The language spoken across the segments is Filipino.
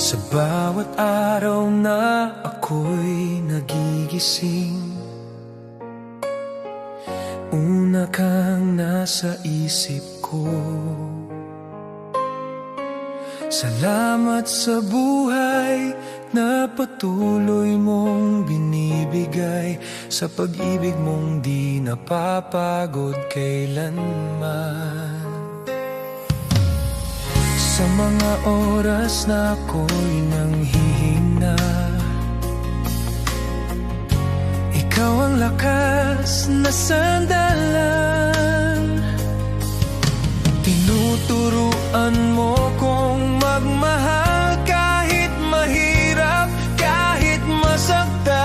Sa bawat araw na ako'y nagigising, una kang nasa isip ko. Salamat sa buhay na patuloy mong binibigay, sa pag-ibig mong di napapagod kailanman. Sa mga oras na ako'y nanghihina, ikaw ang lakas na sandalan. Tinuturuan mo kong magmahal kahit mahirap, kahit masaktan.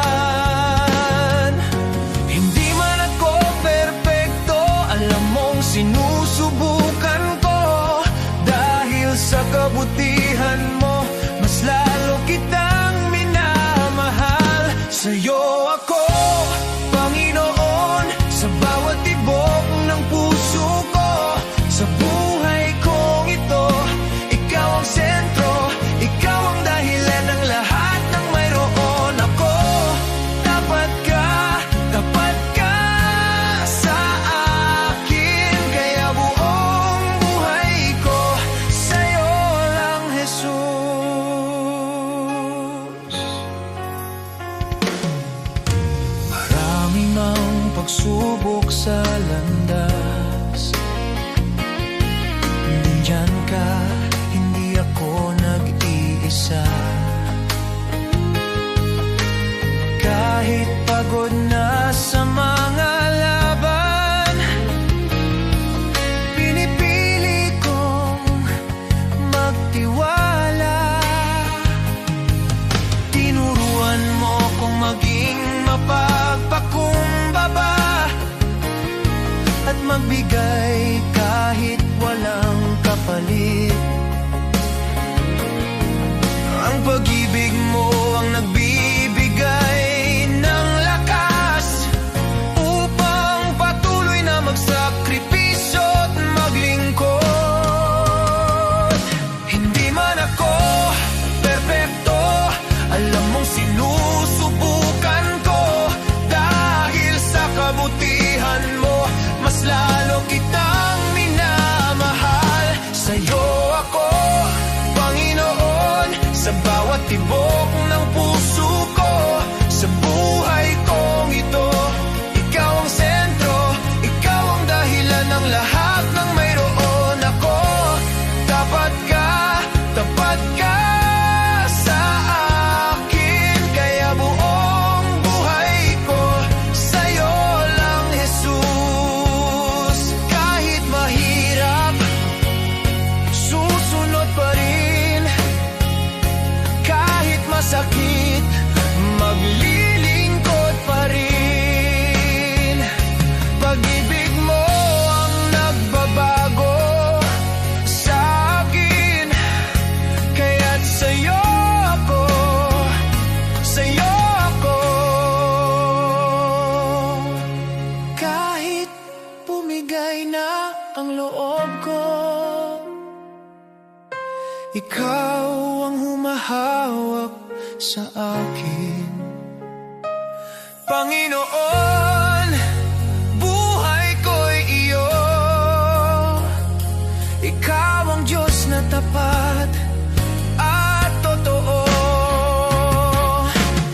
Hindi man ako perpekto, alam mong sinusubukan ko. Dahil sa kabutihan mo, mas lalo kitang minamahal. Sa'yo ako, Panginoon, sa bawat tibok ng puso ko. Sa buhay kong ito, ikaw ang sentro, ikaw ang dahilan ng lahat ng mayroon ako. Tapat ka sa akin, kaya buong buhay ko sa'yo lang, Jesus. Marami mang pagsubok sa landas, nandyan ka, hindi ako nag-iisa. Kahit pagod na sa mga laban, pinipili kong magtiwala. Tinuruan mo kong maging mapagpakumbaba at magbigay kahit walang kapalit. Ang pag-ibig mo ang nagbibigay ng lakas upang patuloy na magsakripisyo at maglingkod. Hindi man ako perpekto, alam mong sinusubukan ko. Dahil sa kabutihan mo, mas lalo kitang minamahal. Sa'yo ako, Panginoon, sa bawat tibok ng puso ko. Sa buhay kong ito, ikaw ang sentro, ikaw ang dahilan ng lahat ng mayroon ako. Tapat ka sa akin, kaya buong buhay ko sa'yo lang, Jesus. Kahit mahirap, susunod pa rin. Kahit masakit, maglilingkod pa rin. Pag-ibig mo ang nagbabago sa akin, kaya't sa'yo ako, sa'yo ako. Kahit pumigay na ang loob ko, ikaw ang humahawak sa akin. Panginoon, buhay ko'y iyo. Ikaw ang Diyos na tapat at totoo.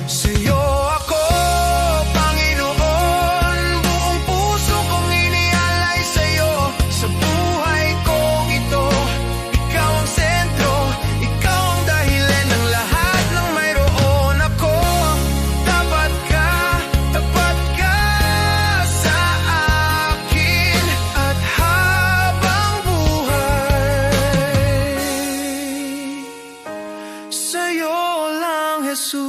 Sa'yo ako, Panginoon, buong puso kong inialay sa'yo. Sa buhay kong ito, ikaw ang sentro, ikaw ang dahilan ng lahat ng mayroon ako. Tapat ka sa akin, at habang buhay, sa'yo lang, Jesus.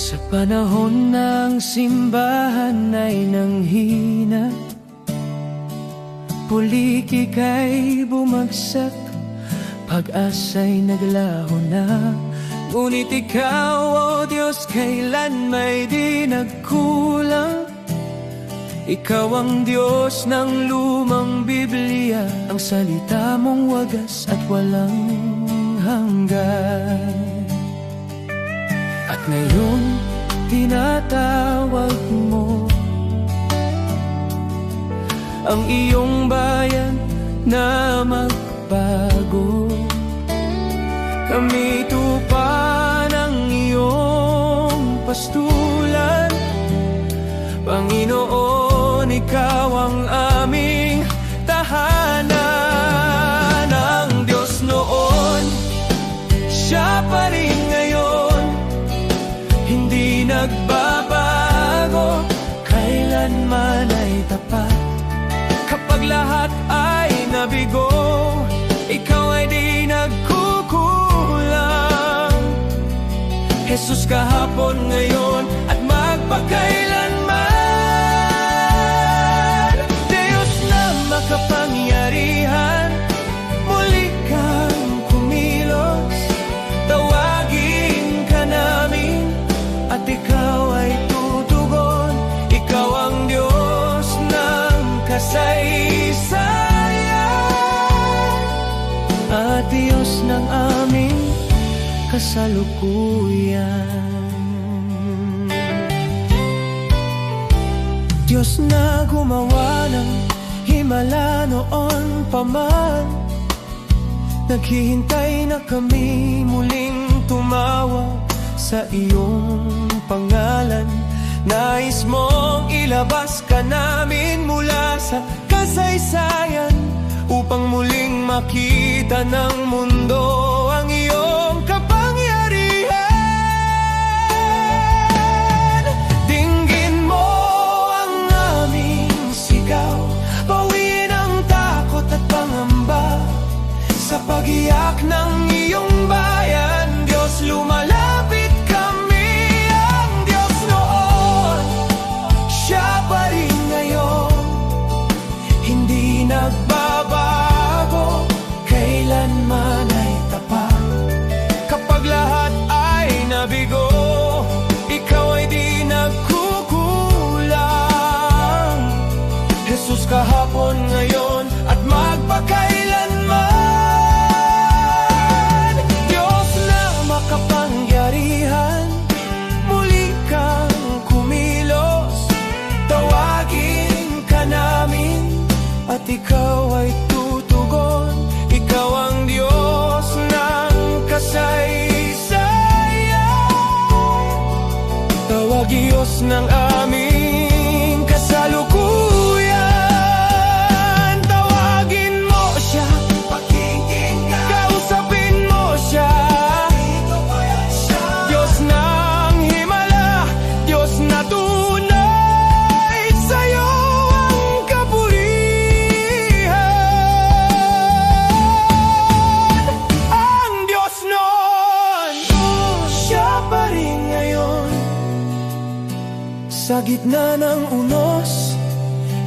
Sa panahon ng simbahan ay nanghina, pulikika'y bumagsak, pag-asa'y naglaho na. Ngunit ikaw, O Diyos, kailan may di nagkulang. Ikaw ang Diyos ng lumang Biblia, ang salita mong wagas at walang hanggan. At ngayon, tinatawag mo ang iyong bayan na magbago. Kami tupa ng iyong pastulan, Panginoon, ikaw ang aming tahanan. Ang Diyos noon, Siya pa rin ngayon, hindi nagbabago, kailanman ay tapat. Kapag lahat ay nabigo, ikaw ay di nagkukulang. Jesus, kahapon, ngayon at magpakailanman. Diyos na makapangyarihan, muli kang kumilos. Tawagin ka namin at ikaw ay tutugon. Ikaw ang Diyos ng kasaysayan at Diyos ng aming kasalukuyan. Diyos na gumawa ng himala noon pa man, naghihintay na kami muling tumawag sa iyong pangalan. Nais mong ilabas ka namin mula sa kasaysayan, upang muling makita ng mundo ang iyong kapangyarihan. Dinggin mo ang aming sigaw, bawiin ang takot at pangamba. Sa pag-iyak ng iyong bayan, Diyos, lumalapit kami. Ang Diyos noon, Siya pa rin ngayon, hindi nagbabago, kailanman ay tapat. Kapag lahat ay nabigo, ikaw ay di nagkukulang. Jesus, kahapon, ngayon at magpakailanman. Diyos na makapangyarihan, muli kang kumilos. Tawagin ka namin at ikaw ay tutugon. Ikaw ang Diyos ng kasaysayan, tawag Diyos ng aming kasalukuyan. Tawagin mo Siya, pakikinggan, kausapin mo Siya. Diyos ng himala, Diyos na tunay, sa'yo ang kapurihan. Ang Diyos noon, Siya pa rin ngayon. Sa gitna ng unos,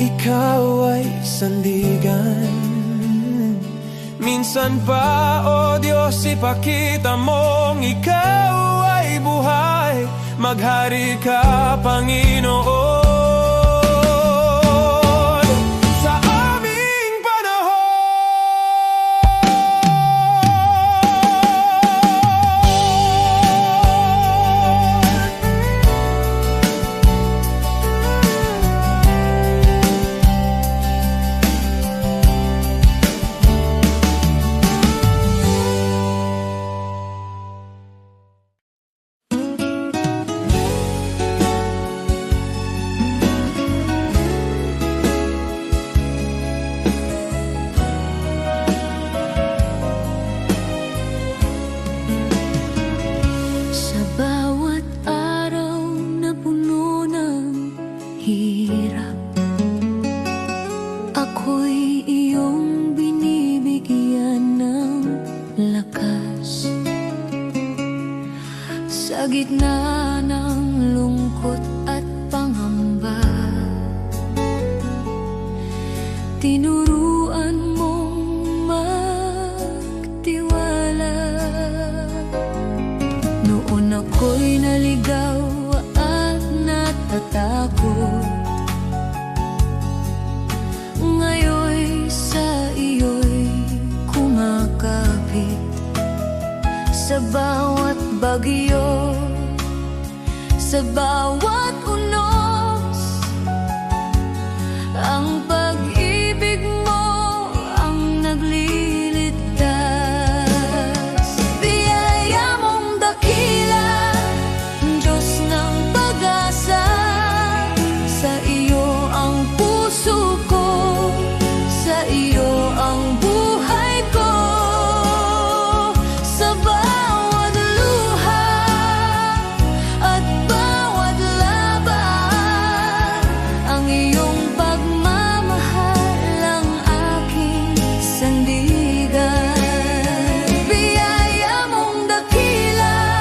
ikaw ay sandigan. Minsan pa, O Diyos, ipakita mong ikaw ay buhay. Maghari ka, Panginoon, sa aming panahon. sa bawat unos. Ang pag-ibig mo ang nagliligtas. Biyaya mong dakila, Diyos ng pag-asa. Sa iyo ang puso ko, sa iyo ang buhay ko. Sa bawat luha at bawat laban, ang iyong pagmamahal ang aking sandigan. Biyaya mong dakila,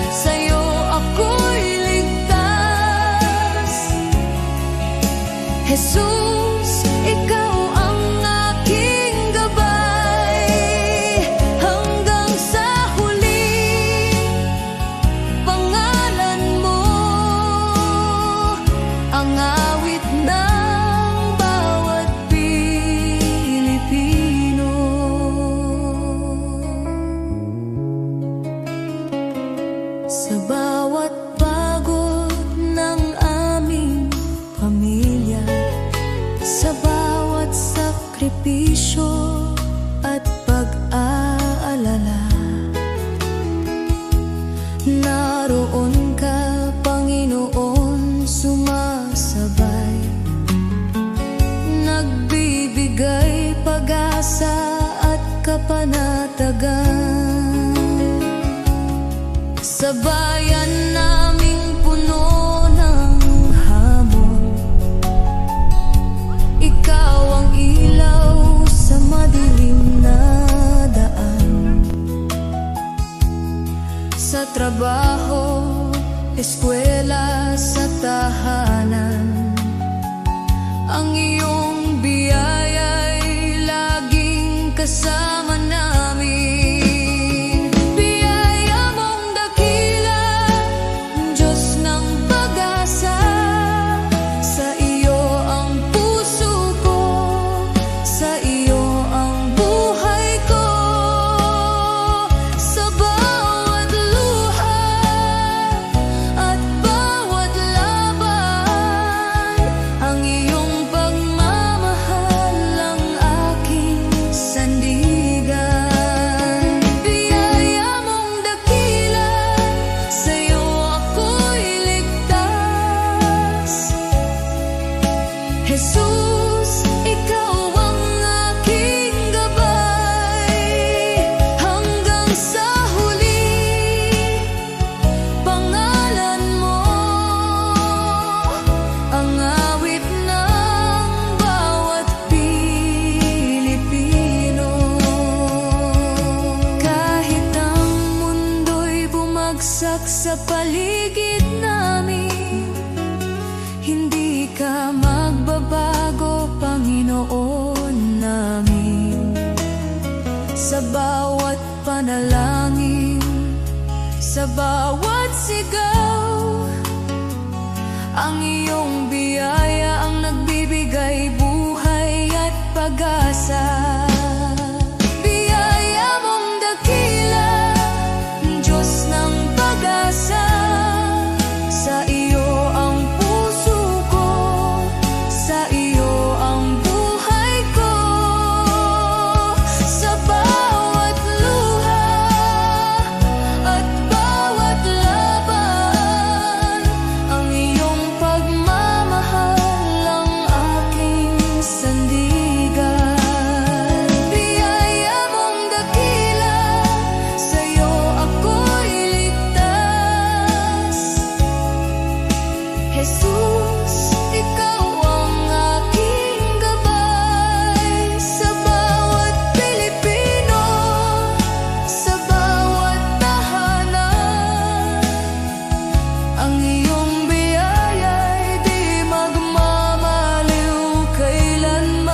sa'yo ako'y ligtas. Jesus, ikaw ang aking gabay. Hanggang sa huli, pangalan mo ang awit ng bawat Pilipino. Sa bawat pagod ng aming pamilya, sa bawat sakripisyo at pag-aalala, naroon ka, Panginoon, sumasabay, nagbibigay pag-asa at kapanatagan. Sa bayan naming puno ng hamon, ikaw ang ilaw sa madilim na daan. Sa trabaho, eskwela, sa tahanan, ang iyong biyaya'y laging kasama namin. Biyaya mong dakila, Diyos ng pag-asa. Sa iyo ang puso ko, sa iyo ang buhay ko. Sa bawat luha at bawat laban, ang iyong pagmamahal ang aking sandigan. Biyaya mong dakila, sa'yo ako'y ligtas. Jesus, ikaw ang aking gabay. Hanggang sa huli, pangalan mo ang awit ng bawat Pilipino. Kahit ang mundo'y bumagsak sa paligid namin, hindi ka magbabago, Panginoon namin. Sa bawat panalangin, sa bawat sigaw, ang iyong biyaya ang nagbibigay buhay at pag-asa. Biyaya mong dakila, Diyos ng pag-asa. Sa iyo ang puso ko, sa iyo ang buhay ko. Sa bawat luha at bawat laban, ang iyong pagmamahal ang aking sandigan. Biyaya mong dakila, sa'yo ako'y ligtas. Jesus, ikaw ang aking gabay. Sa bawat Pilipino, sa bawat tahanan, ang iyong biyaya'y di magmamaliw kailanman.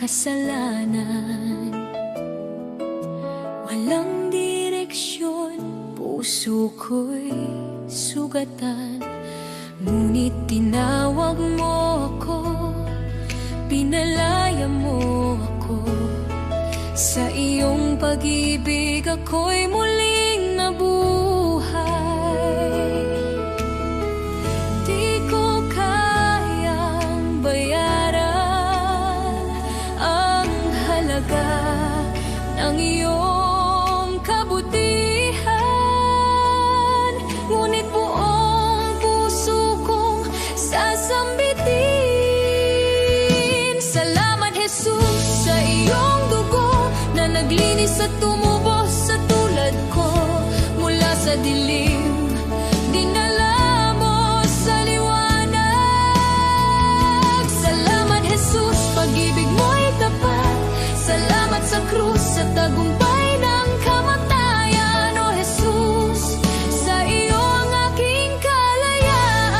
kasalanan. Walang direksyon, puso ko'y sugatan. Ngunit tinawag mo ako, pinalaya mo ako. Sa iyong pag-ibig ako'y muling nabuhay. Di ko kayang bayaran ang halaga ng iyong kabutihan. Ngunit buong puso kong sasambitin. Salamat, Jesus, sa iyong dugo na naglinis at tumubos sa tulad ko. Mula sa dilim, dinala mo sa liwanag. Salamat, Jesus, pag-ibig mo'y tapat. Salamat sa krus, sa tagumpay ng kamatayan. O Jesus, sa iyo ang aking kalayaan.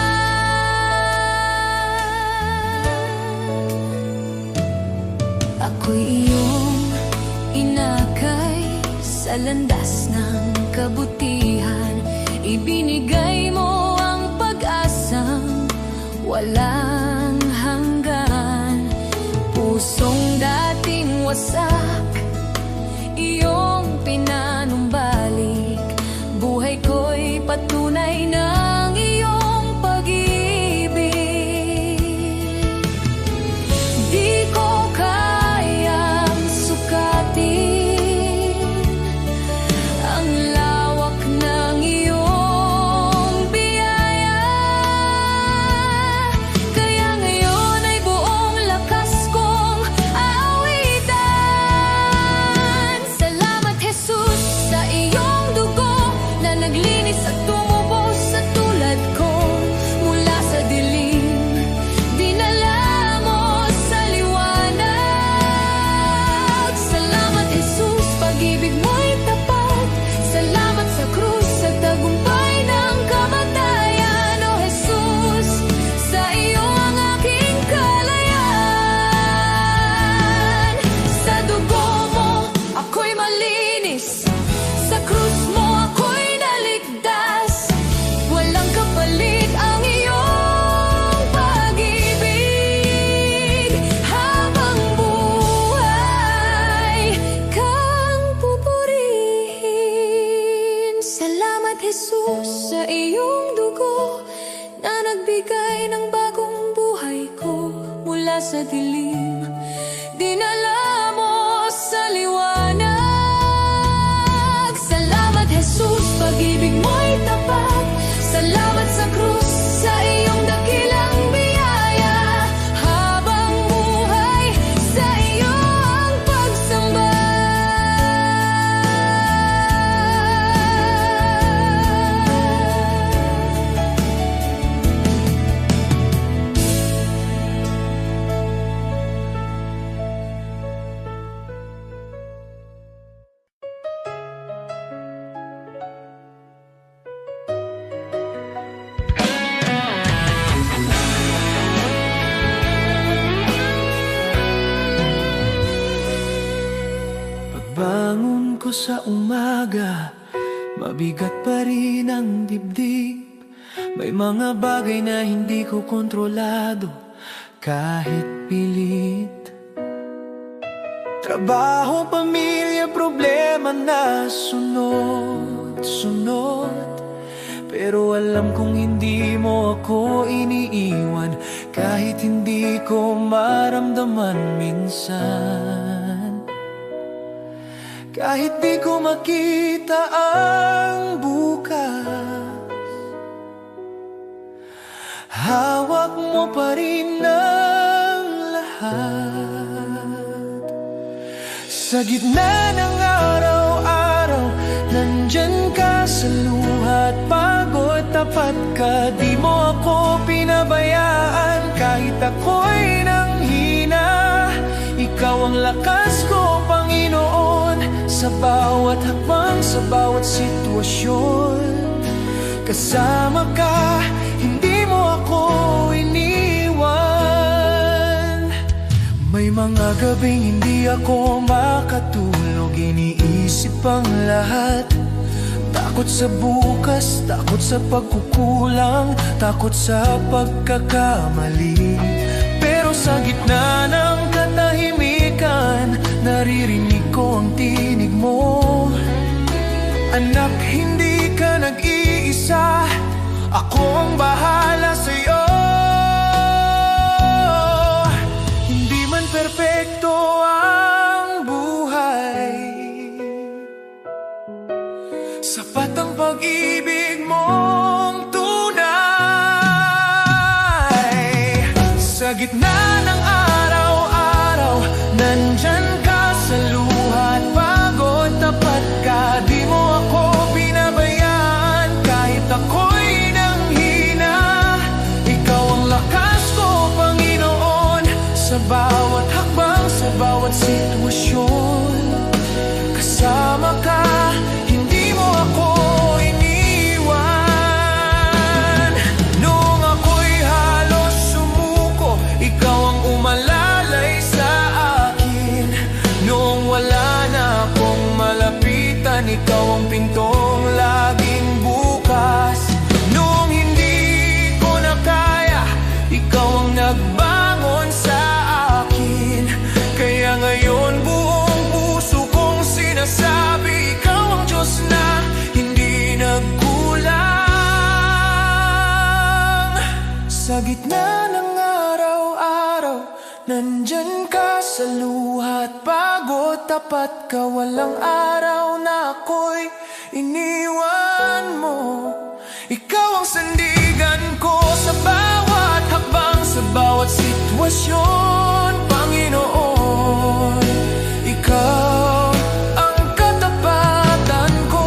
Ako'y iyong inakay sa landas ng kabutihan. Ibinigay mo ang pag-asang walang hanggan. Pusong dating wasak, iyong pinanumbalik. Buhay ko'y patunay ng iyong pag-ibig. Di ko kayang sukatin ang lawak ng iyong biyaya. Kaya ngayon ay buong lakas kong aawitan. Salamat, Jesus, sa iyong dugo na naglinis at tumubos sa tulad ko. Mula sa dilim, dinala mo sa liwanag. Salamat, Jesus, pag-ibig mo'y tapat. Salamat sa krus, sa tagumpay ng kamatayan. O Jesus, sa iyo ang aking kalayaan. Sa dugo mo ako'y malinis, sa krus mo ako'y naligtas. Walang kapalit ang iyong pag-ibig. Habang buhay kang pupurihin. Salamat, Jesus, sa iyong dugo na nagbigay ng bagong buhay ko. Mula sa dilim, dinala mo sa liwanag. Salamat, Jesus, pag-ibig mo'y tapat. Salamat sa krus, sa iyong dakilang biyaya. Habang buhay, sa iyo ang pagsamba. Pagbangon ko sa umaga, mabigat pa rin ang dibdib. May mga bagay na hindi ko kontrolado kahit pilit. Trabaho, pamilya, problema na sunod-sunod. Pero alam kong hindi mo ako iniiwan, kahit hindi ko maramdaman minsan. Kahit di ko makita ang bukas, hawak mo pa rin ang lahat. Sa gitna ng araw-araw, nandyan ka sa luha at pagod. Tapat ka, di mo ako pinabayaan. Kahit ako'y nanghina, ikaw ang lakas ko, Panginoon. Sa bawat hakbang, sa bawat sitwasyon, kasama ka, hindi mo ako iniwan. May May mga gabing hindi ako makatulog, iniisip ang lahat. Takot sa bukas, takot sa pagkukulang, takot sa pagkakamali. Pero sa gitna ng katahimikan, naririnig ko ang tinig mo. Anak, hindi ka nag-iisa, ako ang bahala sa'yo. Hindi man perpekto ang buhay, sapat ang pag-ibig mong tunay. Sa gitna ng araw-araw, nandyan ka sa luha at pagod. Tapat ka, di mo ako pinabayaan kahit ako'y nanghina. Ikaw ang lakas ko, Panginoon, sa bawat hakbang, sa bawat sitwasyon. Kasama ka, hindi mo ako iniwan. Noong ako'y halos sumuko, ikaw ang umalalay sa akin. Noong wala na akong malapitan, ikaw ang pintong laging bukas. Noong hindi ko na kaya, ikaw ang nagbangon sa akin. Kaya ngayon buong puso kong sinasabi, ikaw ang Diyos na hindi nagkulang. Sa gitna ng araw-araw, nandyan ka sa luha at pagod. Tapat ka, walang araw na ako'y iniwan mo. Ikaw ang sandigan ko sa bawat hakbang, sa bawat sitwasyon, Panginoon. Ikaw ang katapatan ko.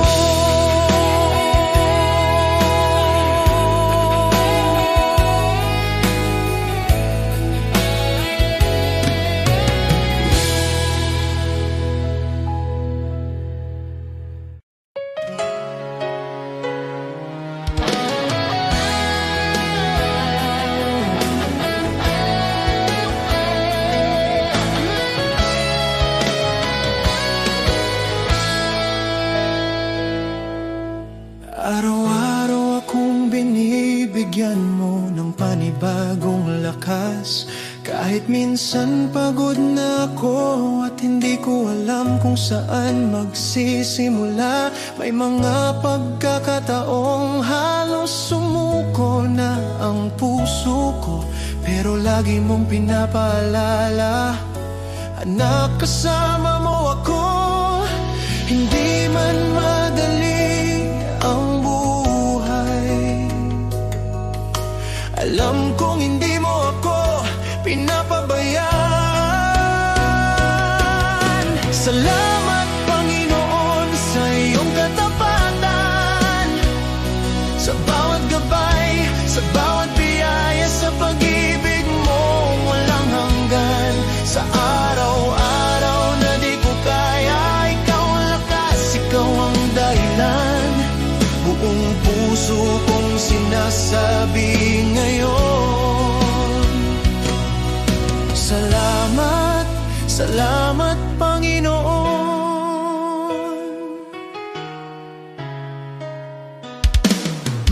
Araw-araw akong binibigyan mo ng panibagong lakas. Kahit minsan pagod na ako at hindi ko alam kung saan magsisimula. May mga pagkakataong halos sumuko na ang puso ko, pero lagi mong pinapaalala, anak, kasama mo ako. Hindi man madali ang buhay, alam kong hindi mo ako pinapabayaan. Salamat, Panginoon, sa iyong katapatan, sa bawat gabay, sa bawat biyaya, sa pag-ibig mo walang hanggan. Sa araw-araw na di ko kaya, ikaw ang lakas, ikaw ang dahilan. Buong puso kong sinasabi ngayon, salamat, salamat, Panginoon.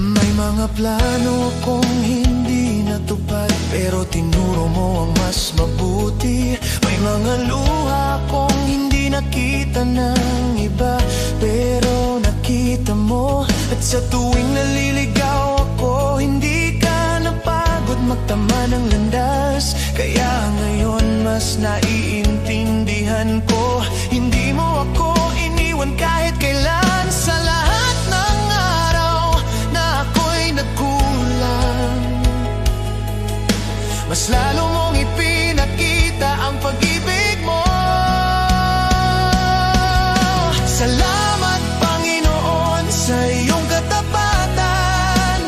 May mga plano akong hindi natupad, pero tinuro mo ang mas mabuti. May mga luha akong hindi nakita ng iba, pero nakita mo. At sa tuwing naliligaw ako, hindi ka napagod magtama ng landas. Kaya ngayon mas naiintindihan ko, hindi mo ako iniwan kahit kailan. Sa lahat ng araw na ako'y nagkulang, mas lalo mong ipinakita ang pag-ibig mo. Salamat, Panginoon, sa iyong katapatan,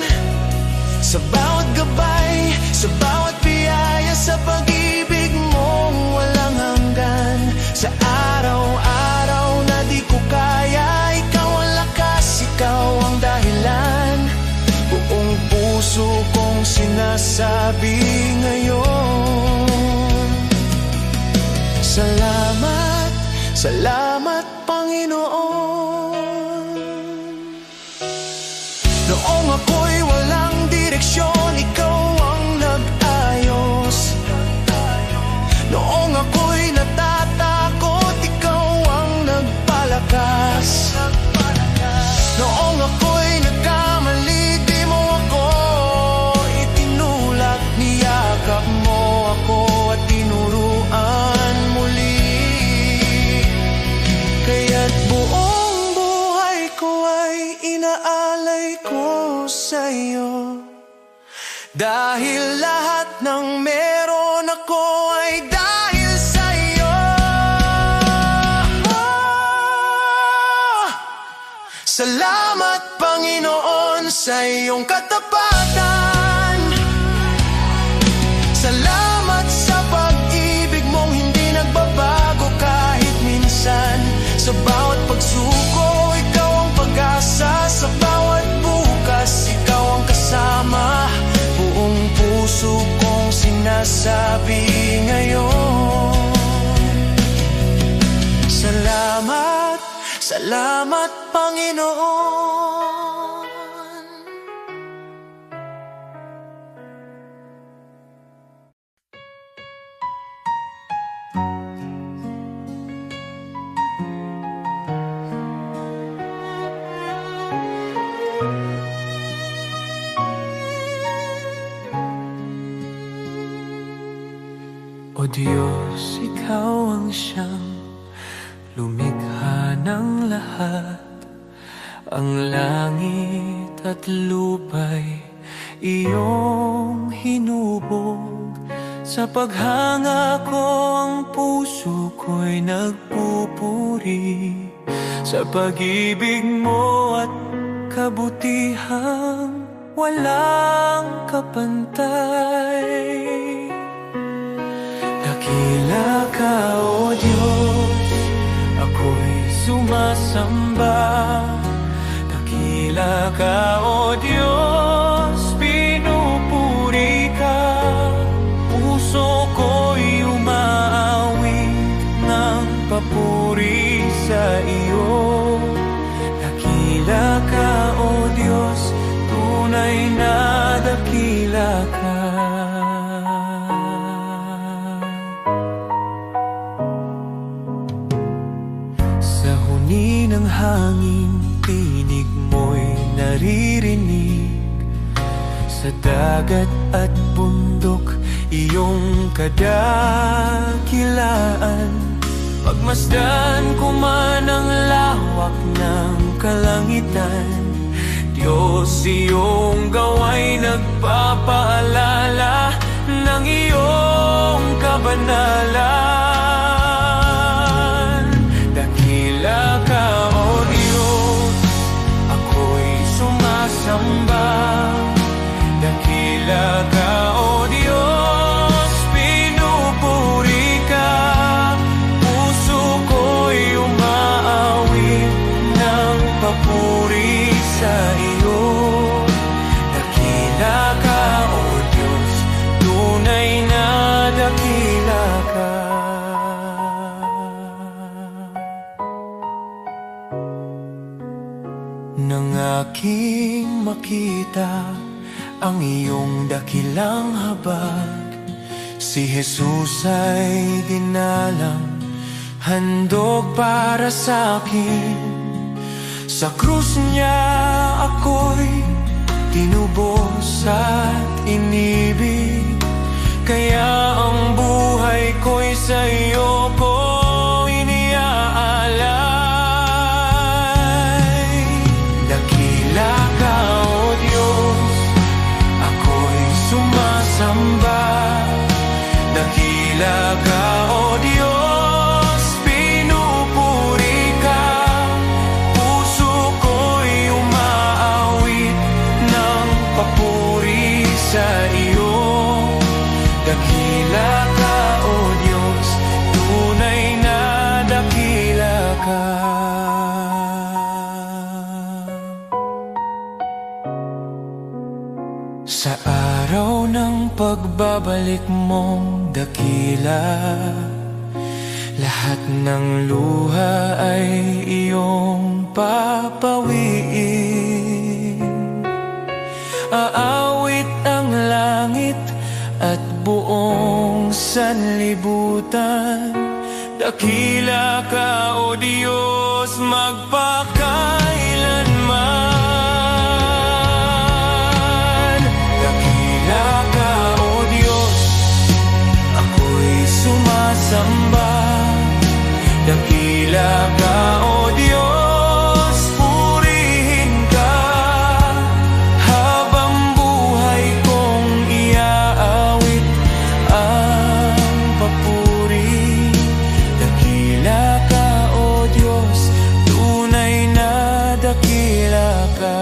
sa bawat gabay, sa bawat biyaya, sa pag-ibig mo walang hanggan. Sa araw-araw na di ko kaya, ikaw ang lakas, ikaw ang dahilan. Buong puso kong sinasabi ngayon, Salamat, salamat Panginoon. Noong ako'y walang direksyon, ikaw ang nag-ayos. Noong ako'y natatakot, ikaw ang nagpalakas. Noong ako'y nagkamali, di mo ako itinulak. Niyakap mo ako at tinuruan muli. Kaya't buong buhay ko ay inaalay ko sa'yo. Dahil lahat ng meron ako ay dahil sa'yo. Salamat Panginoon sa iyong katapatan. Salamat sa pag-ibig mong hindi nagbabago kahit minsan. Sa bawat pagsuko, ikaw ang pag-asa. Sa bawat bukas, ikaw ang kasama. Buong puso kong sinasabi ngayon, salamat, salamat Panginoon. O Diyos, ikaw ang siyang lumikha ng lahat. Ang langit at lupa'y iyong hinubog. Sa paghanga ko ang puso ko'y nagpupuri sa pag-ibig mo at kabutihang walang kapantay. Dakila ka, O Diyos, ako'y sumasamba. Dakila ka, O Diyos, pinupuri ka. Puso ko'y umaawit ng papuri sa iyo. Dakila ka, O Diyos, tunay na dakila ka. Sa huni ng hangin, tinig mo'y naririnig. Sa dagat at bundok, iyong kadakilaan. Pagmasdan ko man ang lawak ng kalangitan, Diyos, iyong gawa'y nagpapaalala ng iyong kabanalan. Dakila ka, O Diyos, ako'y sumasamba. Dakila ka, O Diyos, pinupuri ka. Puso ko'y umaawit ng papuri sa iyo. Dakila ka, O Diyos, tunay na dakila ka. Nang aking makita ang iyong dakilang habag, si Jesus ay dinalang, handog para sa akin. Sa krus niya ako'y tinubos at inibig, kaya ang buhay ko'y sa iyo ko iniaalay. Dakila ka, O Diyos, ako'y sumasamba. Dakila ka, O Diyos, pinupuri ka. Puso ko'y umaawit ng papuri sa iyo. Dakila ka, O Diyos, tunay na dakila ka. Sa araw ng pagbabalik mong dakila, Lahat ng luha ay iyong papawiin. Aawit ang langit at buong sanlibutan. Dakila ka, O Diyos, magpakailanman. Dakila ka, O Diyos, ako'y sumasamba. Dakila ka, O Diyos, purihin ka. Habang buhay kong iaawit ang papuri. Dakila ka, O Diyos, tunay na dakila ka.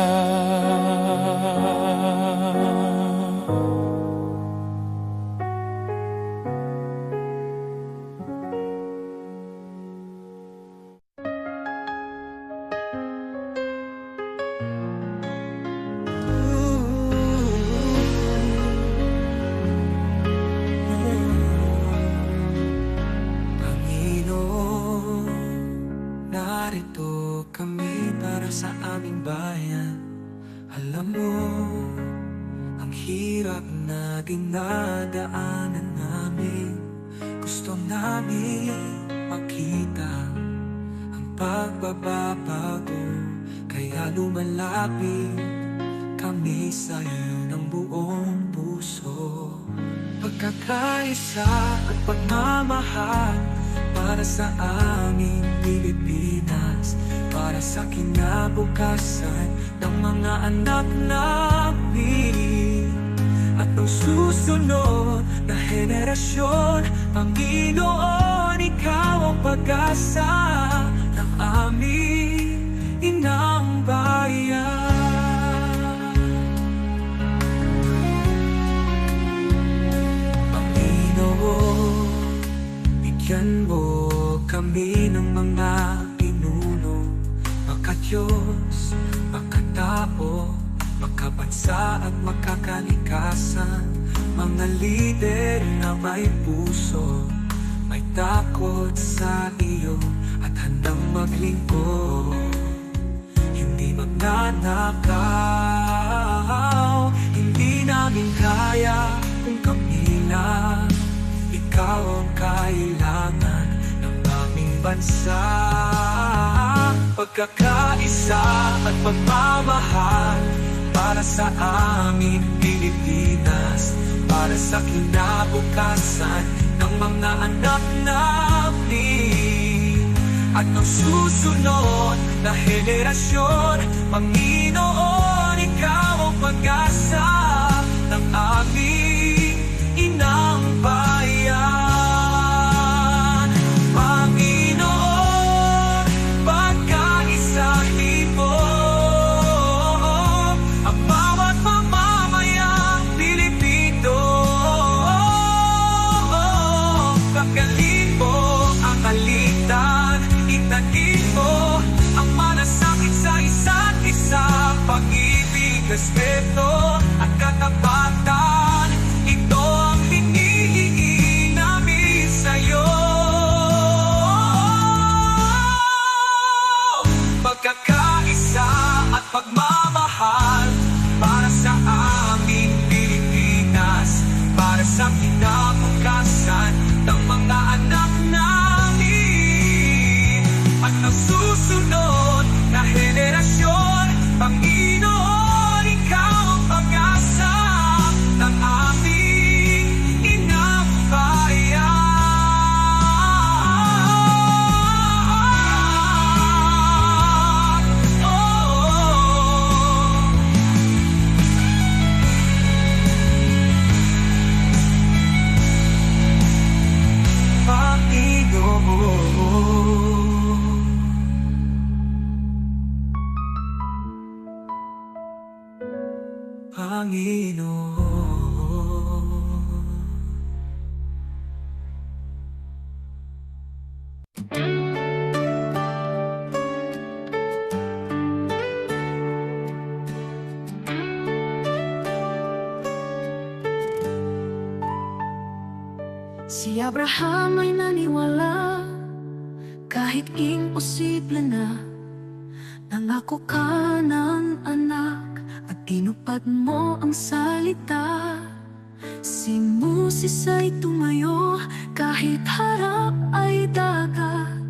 Panginoon, narito kami para sa aming bayan. Alam mo, ang hirap na dinadaanan namin. Gusto namin makita ang pagbabago, kaya lumalapit kami sa'yo ng buong puso. Pagkakaisa at pagmamahal para sa aming Pilipinas, para sa kinabukasan ng mga anak namin at ng susunod na henerasyon. Panginoon, Ikaw ang pag-asa ng aming inang bayan. Bigyan mo kami ng mga pinuno, maka-Diyos, maka-tao, maka-bansa at makakalikasan. Mga lider na may puso, may takot sa iyo at handang maglingkod. Hindi magnanakaw, hindi namin kaya kung kami lang. Ikaw ang kailangan ng aming bansa. Pagkakaisa at pagmamahal para sa aming Pilipinas, para sa kinabukasan ng mga anak namin at ng susunod na henerasyon. Panginoon, Ikaw ang pag-asa ng aming inang bayan. Panginoon, pagkaisahin mo ang bawat mamamayang Pilipino. Pagkalin mo ang alitan, itanin mo ang malasakit sa isa't isa. Pag-ibig, respeto at katapatan, ito ang hinihingi namin sa'yo. Pagkakaisa at pagmamahal para sa aming Pilipinas, para sa kinabukasan ng mga anak namin at ng susunod na henerasyon. Panginoon, Ikaw ang pag-asa ng aming inang bayan. Si Abraham ay naniwala Kahit imposible na, nangako ka ng anak at tinupad mo ang salita. Si Moses ay tumayo kahit harap ay dagat.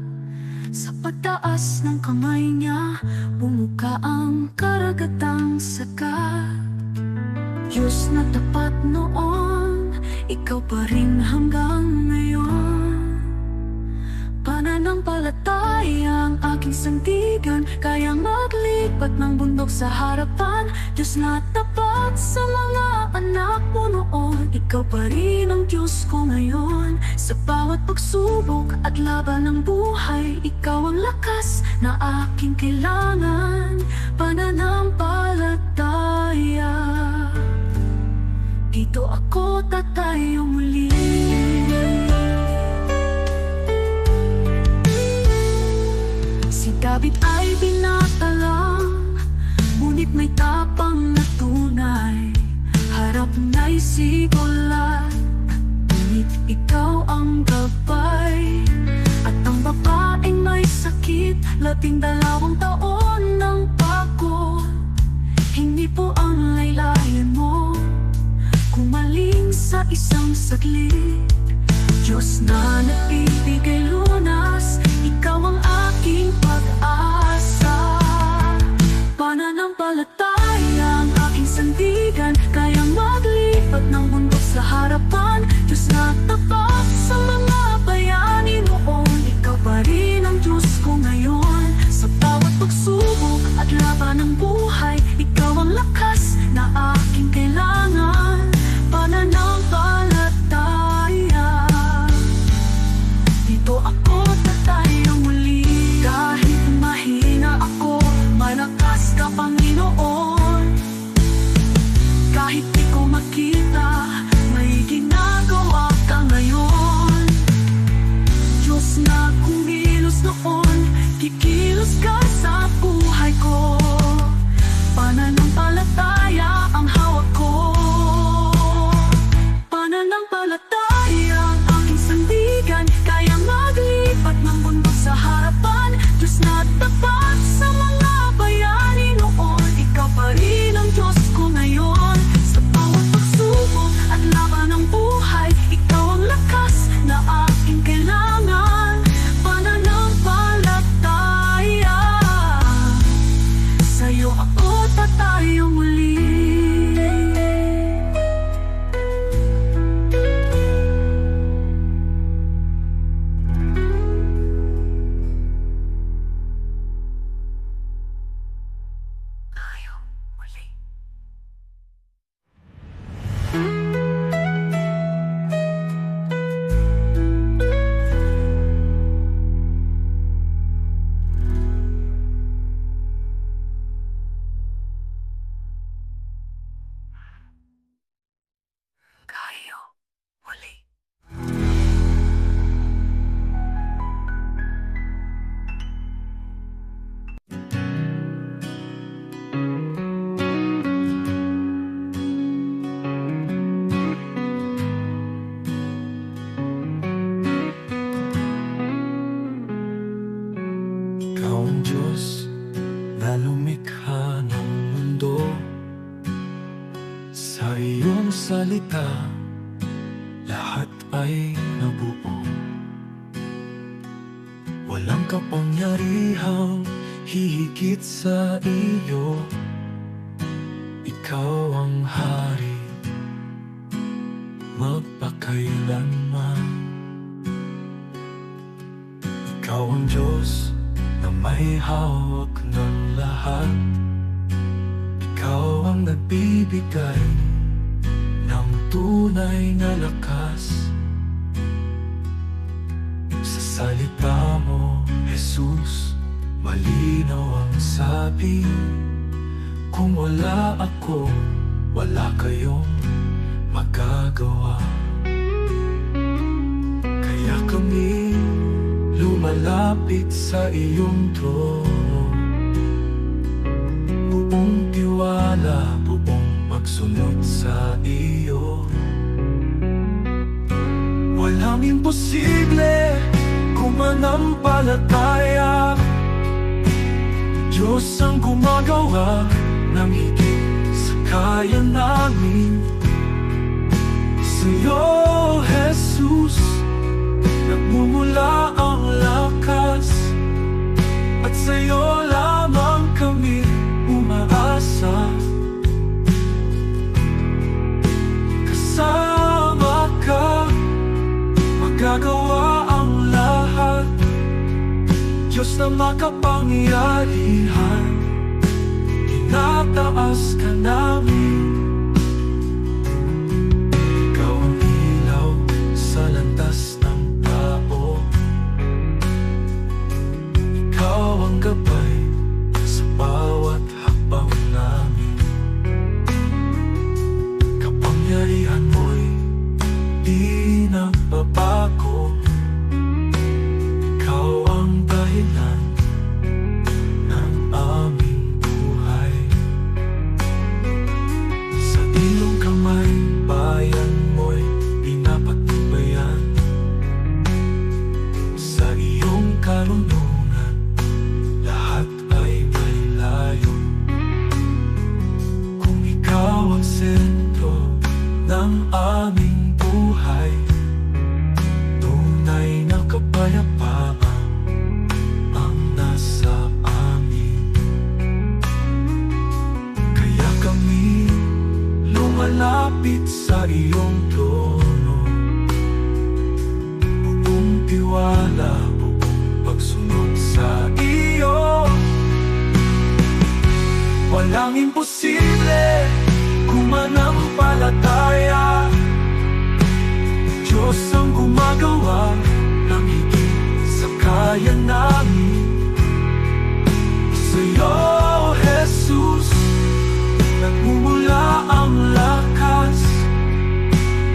Sa pagtaas ng kamay niya, bumuka ang karagatang sagat. Diyos na tapat noon, ikaw pa rin hanggang ngayon. Pananampalataya ang aking sandigan, kayang maglipat ng bundok sa harapan. Diyos na tapat sa mga anak mo noon, ikaw pa rin ang Diyos ko ngayon. Sa bawat pagsubok at laban ng buhay, ikaw ang lakas na aking kailangan. Pananampalataya, dito ako tatayo muli. Si David ay binata lang, ngunit may tapang na tunay. Harap na'y sigulat, ngunit ikaw ang gabay. At ang babaeng may sakit, 12 taon ng pagod. Hindi po ang laylayan mo, kumaling sa isang saglit. Diyos na nagbibigay lunas, ikaw ang aking pag-asa. Pananampalataya ang aking sandigan, kayang maglipat ng bundok sa harapan. Diyos na tapat sa mga bayani noon, ikaw pa rin ang Diyos ko ngayon. Sa bawat pagsubok at laban ng buhay, ikaw ang lakas na aking kailangan. Pananampalataya, dito ako tatayo muli. Kahit mahina ako, malakas ka Panginoon. Kahit di ko makita, may ginagawa ka ngayon. Diyos na kumilos noon, kikilos ka sa buhay ko. Pananampalataya ang hawak ko. Pananampalataya ang aking sandigan, kayang maglipat ng bundok sa harapan. Diyos na tapat sa mga bayani noon, ikaw pa rin ang Diyos ko ngayon. Sa bawat pagsubok at laban ng buhay, ikaw ang lakas na aking kailangan. Pananampalataya, sa'yo ako tatayo muli. Ikaw ang Diyos na lumikha ng mundo. Sa iyong salita, lahat ay nabuo. Walang kapangyarihang hihigit sa iyo. Ikaw ang hari, magpakailanman. Ikaw ang Diyos na may hawak ng lahat. Ikaw ang nagbibigay ng tunay na lakas. Sa salita mo, Jesus, malinaw ang sabi. Kung wala ako, wala kayong magagawa. Kaya kami lumalapit sa iyong trono, buong tiwala, buong pagsunod sa iyo. Walang imposible kung manampalataya. Diyos ang gumagawa ng higit sa kaya namin. Sa'yo, Jesus, nagmumula ang lakas, at sa'yo lamang kami umaasa. Kasama ka, magagawa ang lahat. Diyos na makapangyarihan, tinataas ka namin. Ikaw ang ilaw sa landas ng tao. Ikaw ang gabay sa bawat hakbang namin. Kapangyarihan mo'y di nagbabago. Ikaw ang dahilan ng aming buhay. Sa iyong kamay, bayan mo'y pinapatnubayan. Sa iyong karunungan, lahat ay may layo. Kung ikaw ang sentro ng aming buhay, tunay na kapayapaan ang nasa amin. Kaya kami lumalapit sa iyong trono, buong tiwala, buong pagsunod sa iyo. Walang imposible kung manampalataya. Diyos ang gumagawa ng higit sa kaya namin. Sa'yo, Jesus, nagmumula ang lakas,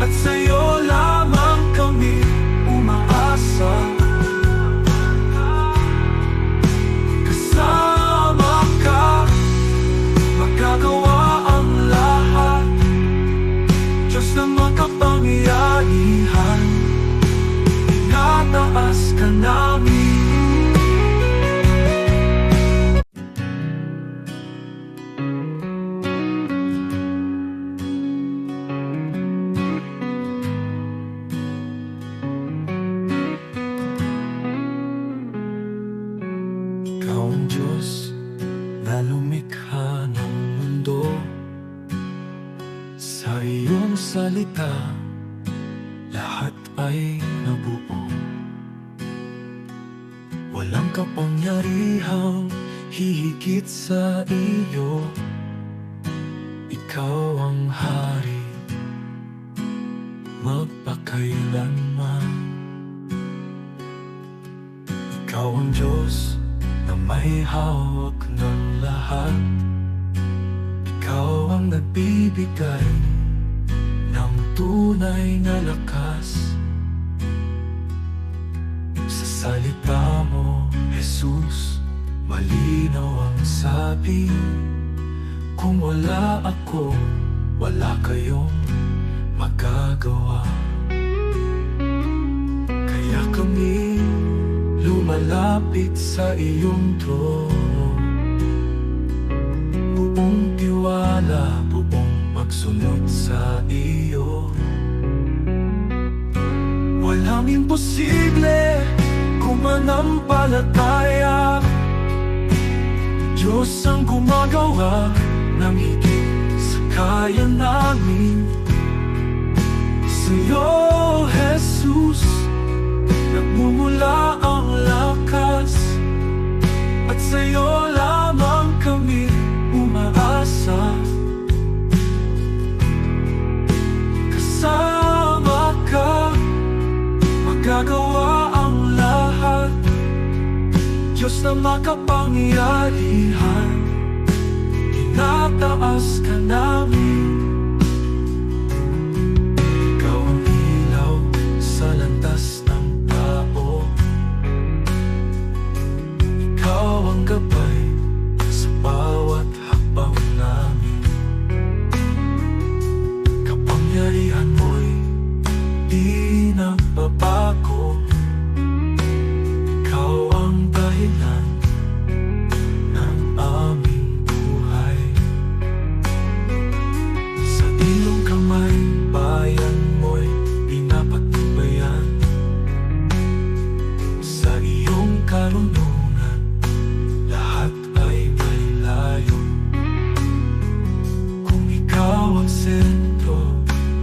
at sa'yo lamang kami umaasa. Kasama ka, magagawa ang lahat. Diyos na makapangyarihan, tinataas ka namin. Ikaw ang Diyos na lumikha ng mundo. Sa iyong salita, lahat ay nabuo. Walang kapangyarihang hihigit sa iyo. Ikaw ang hari, magpakailanman. Ikaw ang Diyos na may hawak ng lahat. Ikaw ang nagbibigay ng tunay na lakas. Sa salita mo, Jesus, malinaw ang sabi. Kung wala ako, wala kayong magagawa. Kaya kami lumalapit sa iyong trono, buong tiwala, buong pagsunod sa iyo. Walang imposible kung manampalataya. Diyos ang gumagawa ng higit sa kaya namin. Sa'yo, Jesus, nagmumula ang lakas, at sa'yo lamang kami umaasa. Kasama ka, magagawa ang lahat. Diyos na makapangyarihan, tinataas ka namin. Ikaw ang ilaw sa landas ng tao. Ikaw ang gabay sa bawat hakbang namin. Kapangyarihan mo'y di nagbabago.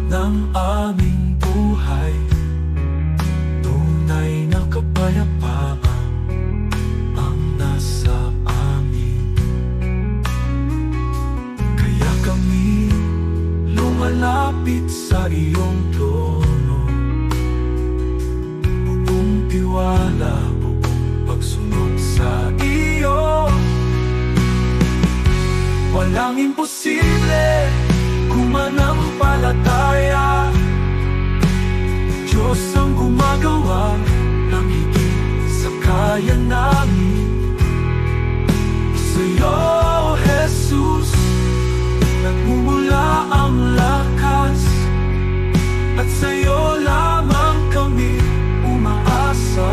ng aming buhay. Tunay na kapayapaan ang nasa amin. Kaya kami lumalapit sa iyong trono. Buong tiwala, buong pagsunod sa iyo. Walang imposible kung manampalataya. Diyos ang gumagawa ng higit sa kaya namin. Sa'yo, Jesus, nagmumula ang lakas, at sa'yo lamang kami umaasa.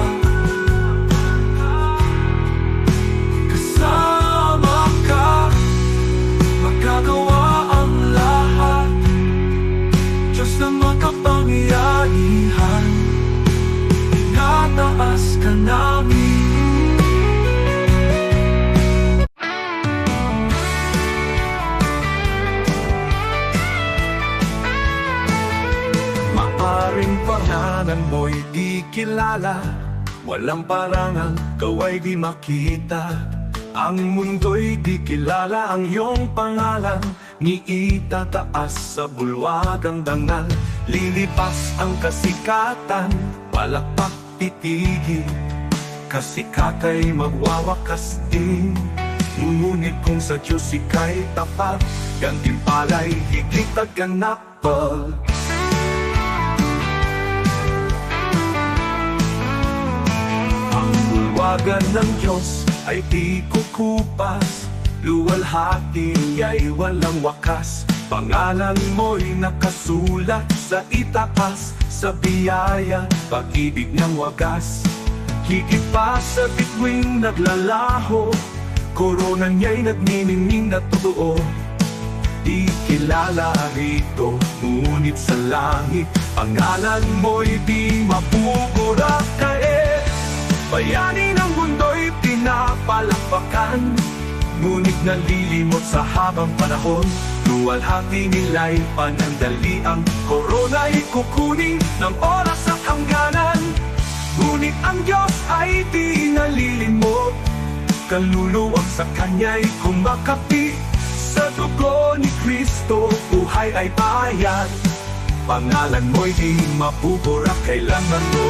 Kasama ka, magagawa ang lahat. Diyos na makapangyarihan, tinataas ka namin. Maaring pangalan mo'y di kilala, walang parangal, kaway di makita. Ang mundo'y di kilala ang iyong pangalan, ni itataas sa bulwagang dangal. Lilipas ang kasikatan, palakpak titigil, kasikatay magwawakas din. Ngunit kung sa Diyos ika'y tapat, gantimpala'y higit at ganapal. Ang bulwagan ng Diyos ay di kukupas, luwalhati ay walang wakas. Pangalan mo'y nakasulat sa itaas, sa biyaya, pag-ibig ng wagas. Higit pa sa bituing naglalaho, korona niya'y nagniningning na totoo. Di kilala rito, ngunit sa langit, pangalan mo'y di mapupura. Kaya bayani ng mundo'y pinapalakpakan, ngunit nalilimot sa habang panahon. Luwalhati nila'y panandali, ang korona'y kukunin ng oras at hangganan. Ngunit ang Diyos ay di nalilimot, kaluluwang sa Kanya'y kumakapi. Sa dugo ni Kristo, buhay ay bayad. Pangalan mo'y di mapupura kailanman mo.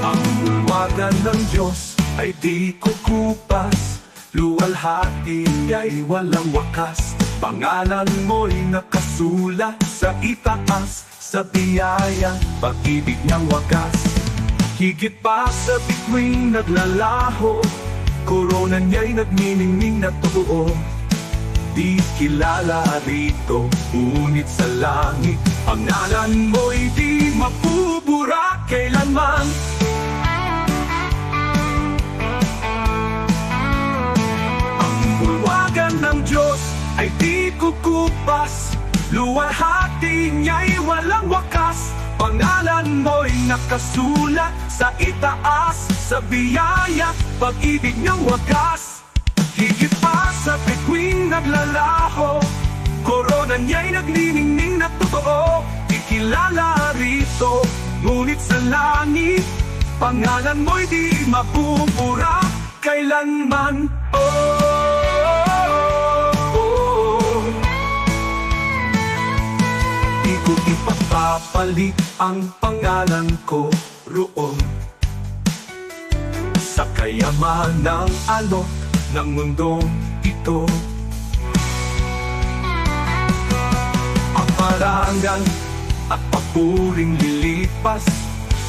Ang bulwagan ng Diyos ay di kukupas, luwalhati ay walang wakas. Pangalan mo'y nakasulat sa itaas, sa biyaya, pag-ibig ng wagas. Higit pa sa bituing naglalaho, korona niya'y nagniningning na totoo. Di kilala rito, ngunit sa langit, pangalan mo'y di mapupura kailanman. Ang bulwagan ng Diyos ay di kukupas, luwalhati niya'y walang wakas. Pangalan mo'y nakasulat sa itaas, sa biyaya, pag-ibig ng wagas. Higit pa sa bituing naglalaho, korona niya'y nagniningning na totoo. Di kilala rito, ngunit sa langit, pangalan mo'y di mapupura kailanman. Di ko ipapapalit ang pangalan ko roon sa kayamanang alok ng mundong ito. Ang parangal at papuring lilipas,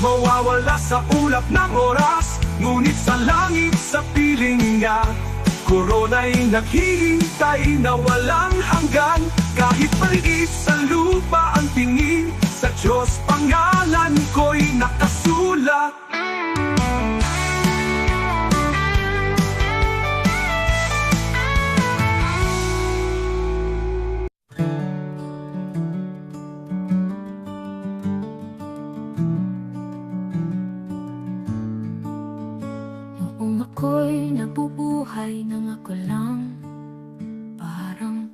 mawawala sa ulap ng oras. Ngunit sa langit, sa piling niya, korona'y naghihintay na walang hanggan. Kahit maliit sa lupa ang tingin, sa Diyos pangalan ko'y nakasulat. Noong ako'y nabubuhay nang ako lang, parang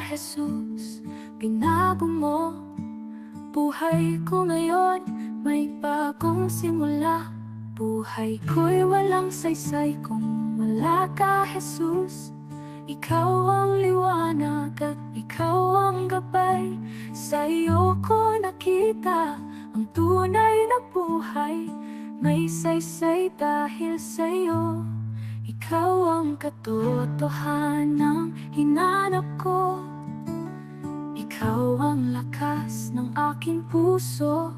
Jesus, binago mo buhay ko ngayon, may bagong simula. Buhay ko'y walang saysay kung wala ka, Jesus. Ikaw ang liwanag at ikaw ang gabay. Sa iyo ko nakita ang tunay na buhay. May saysay dahil sa iyo. Ikaw ang katotohanan hinanap ko. Ikaw ang lakas ng aking puso.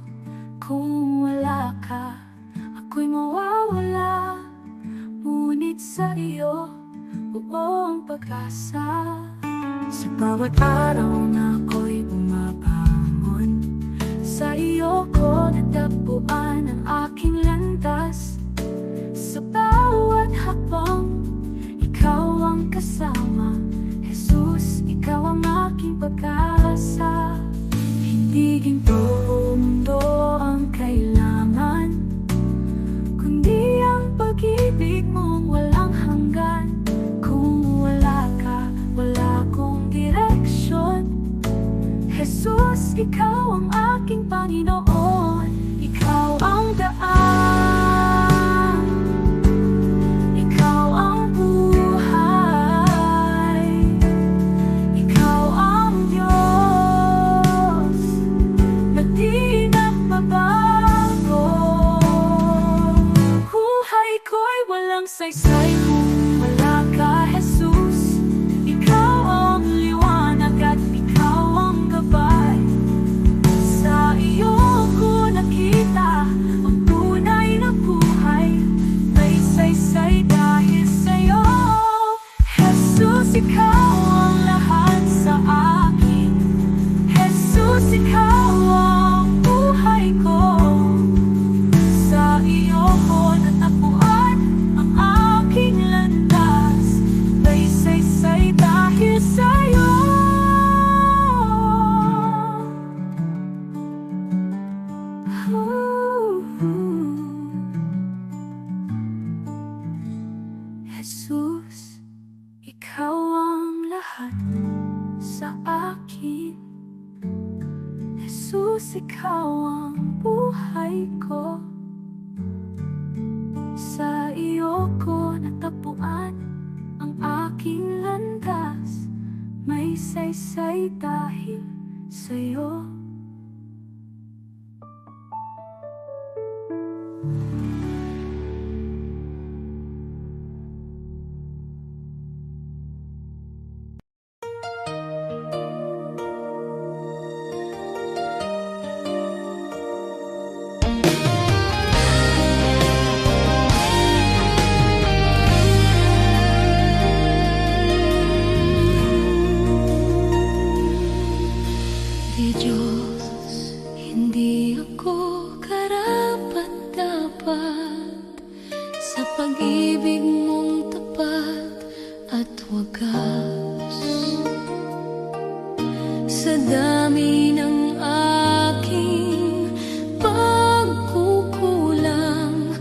Kung wala ka, ako'y mawawala. Ngunit sa iyo, buong pag-asa. Sa bawat araw na ako'y bumabangon, sa iyo ko natagpuan ang aking landas. Sa bawat hakbang, ikaw ang kasama. Jesus, ikaw ang aking pag-asa. Hindi ginto mundo ang kailangan, kundi ang pag-ibig mong walang hanggan. Kung wala ka, wala akong direksyon. Jesus, ikaw ang aking Panginoon. Ikaw ang daan, ikaw ang buhay, ikaw ang Diyos na di nagbabago. Buhay ko'y walang saysay kung wala ka, Jesus. Ikaw ang liwanag at ikaw ang gabay. Sa iyo ko nakita ang tunay na buhay. May saysay dahil sa'yo, Jesus. Ikaw ang lahat sa akin, Jesus. Ikaw ang buhay ko. Sa iyo ko natagpuan ang aking landas. May saysay dahil sa'yo. Jesus, ikaw ang lahat sa akin. Jesus, ikaw ang buhay ko. Sa iyo ko natagpuan ang aking landas. May saysay dahil sa'yo. Di Diyos, hindi ako karapat-dapat sa pag-ibig mong tapat at wagas. Sa dami ng aking pagkukulang,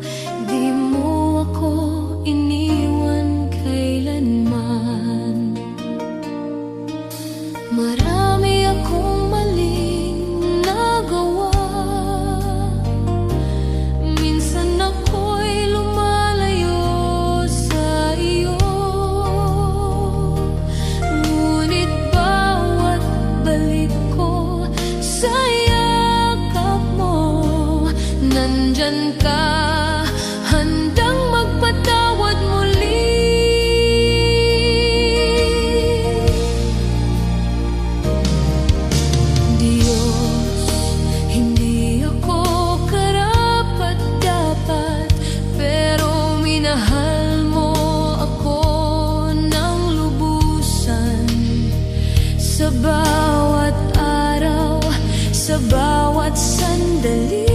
di mo ako iniwan kailanman. Marami akong maling nagawa. Minsan ako'y lumalayo sa iyo. Ngunit bawat balik ko sa yakap mo, nandyan ka, handang magpatawad muli. Diyos, hindi ako karapat-dapat, pero minahal mo ako ng lubusan. Sa bawat araw, sa bawat sandali,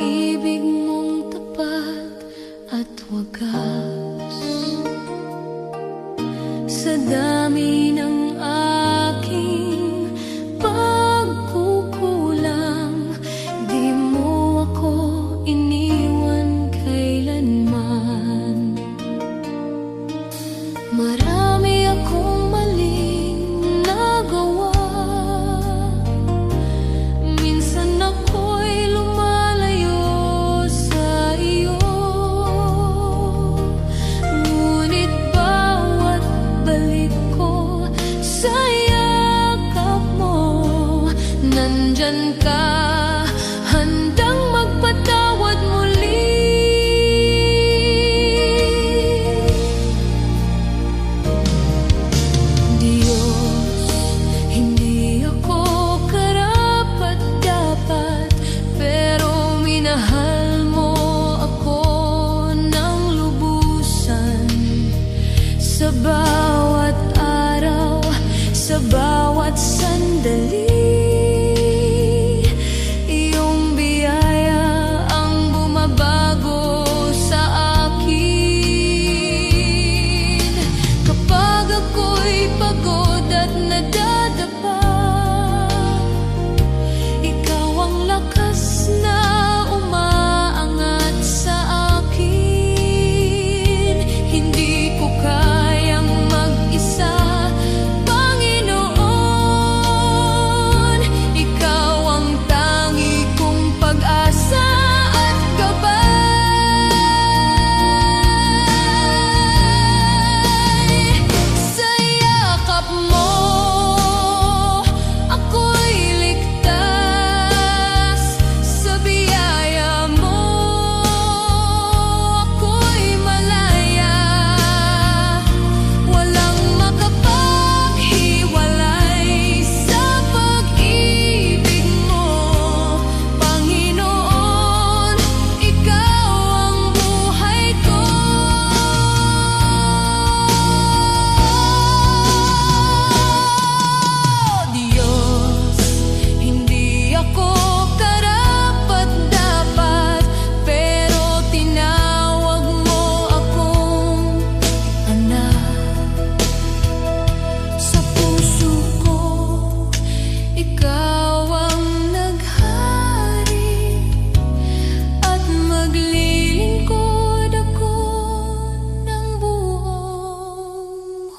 pag-ibig mong tapat at wagas. Sa dami ng aking pagkukulang, di mo ako iniwan kailanman. Marami akong maling nagawa, minsan ako'y lumalayo sa iyo. Ngunit bawat balik ko sa yakap mo, nandyan ka, handang magpatawad muli. Diyos, hindi ako karapat-dapat, pero minahal mo ako ng lubusan. Sa bawat araw, sa bawat sandali, iyong biyaya ang bumabago sa akin. Kapag ako'y pagod at nadadapa, ikaw ang lakas na umaangat sa akin. Hindi ko kayang mag-isa, Panginoon. Ikaw ang tangi kong pag-asa at gabay. Sa yakap mo, ako'y ligtas. Sa biyaya mo, ako'y malaya. Walang makapaghiwalay sa pag-ibig mo, Panginoon. Ikaw ang buhay ko. Diyos, hindi ako karapat-dapat, pero tinawag mo akong anak. Sa puso ko, ikaw ang naghari, at maglilingkod ako ng buong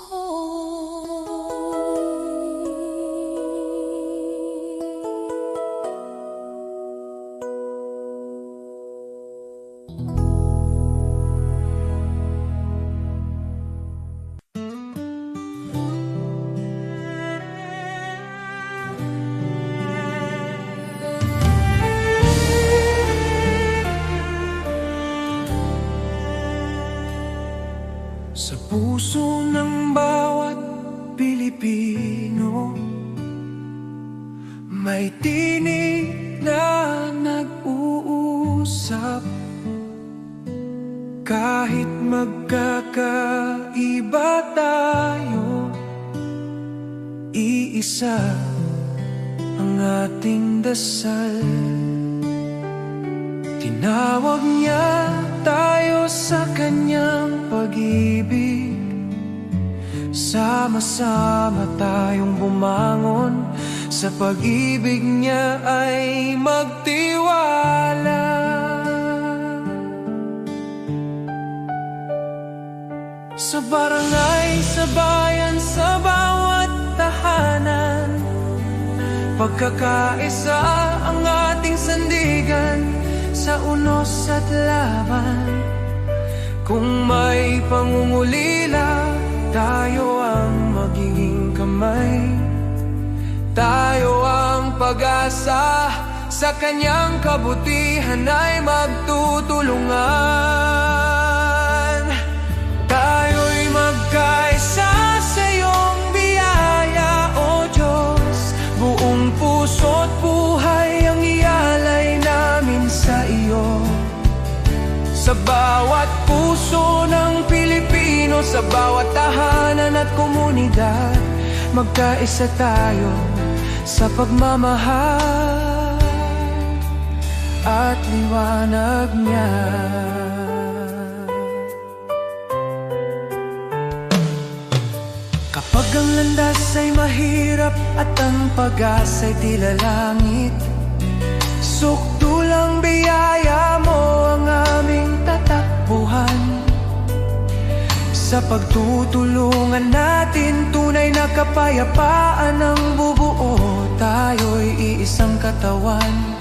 Sa puso ng bawat Pilipino, may tinig na nag-uusap. Kahit magkakaiba tayo, iisa ang ating dasal. Tinawag niya tayo sa kanyang pag-ibig. Sama-sama tayong bumangon, sa pag-ibig niya ay magtiwala. Sa barangay, sa bayan, sa bawat tahanan, pagkakaisa ang ating sandigan. Sa unos at laban, kung may pangungulila, tayo ang magiging kamay. Tayo ang pag-asa, sa kanyang kabutihan ay magtutulungan. Tayo'y magkaisa sa iyong biyaya, O Diyos. Buong puso't buhay ang ialay namin sa iyo. Sa bawat puso ng Pilipino, sa bawat tahanan at komunidad, magkaisa tayo sa pagmamahal. at liwanag niya. Kapag ang landas ay mahirap at ang pag-asa'y tila langit, sukdulang biyaya mo ang aming tatakbuhan. Sa pagtutulungan natin, tunay na kapayapaan ang bubuo. Tayo'y iisang katawan,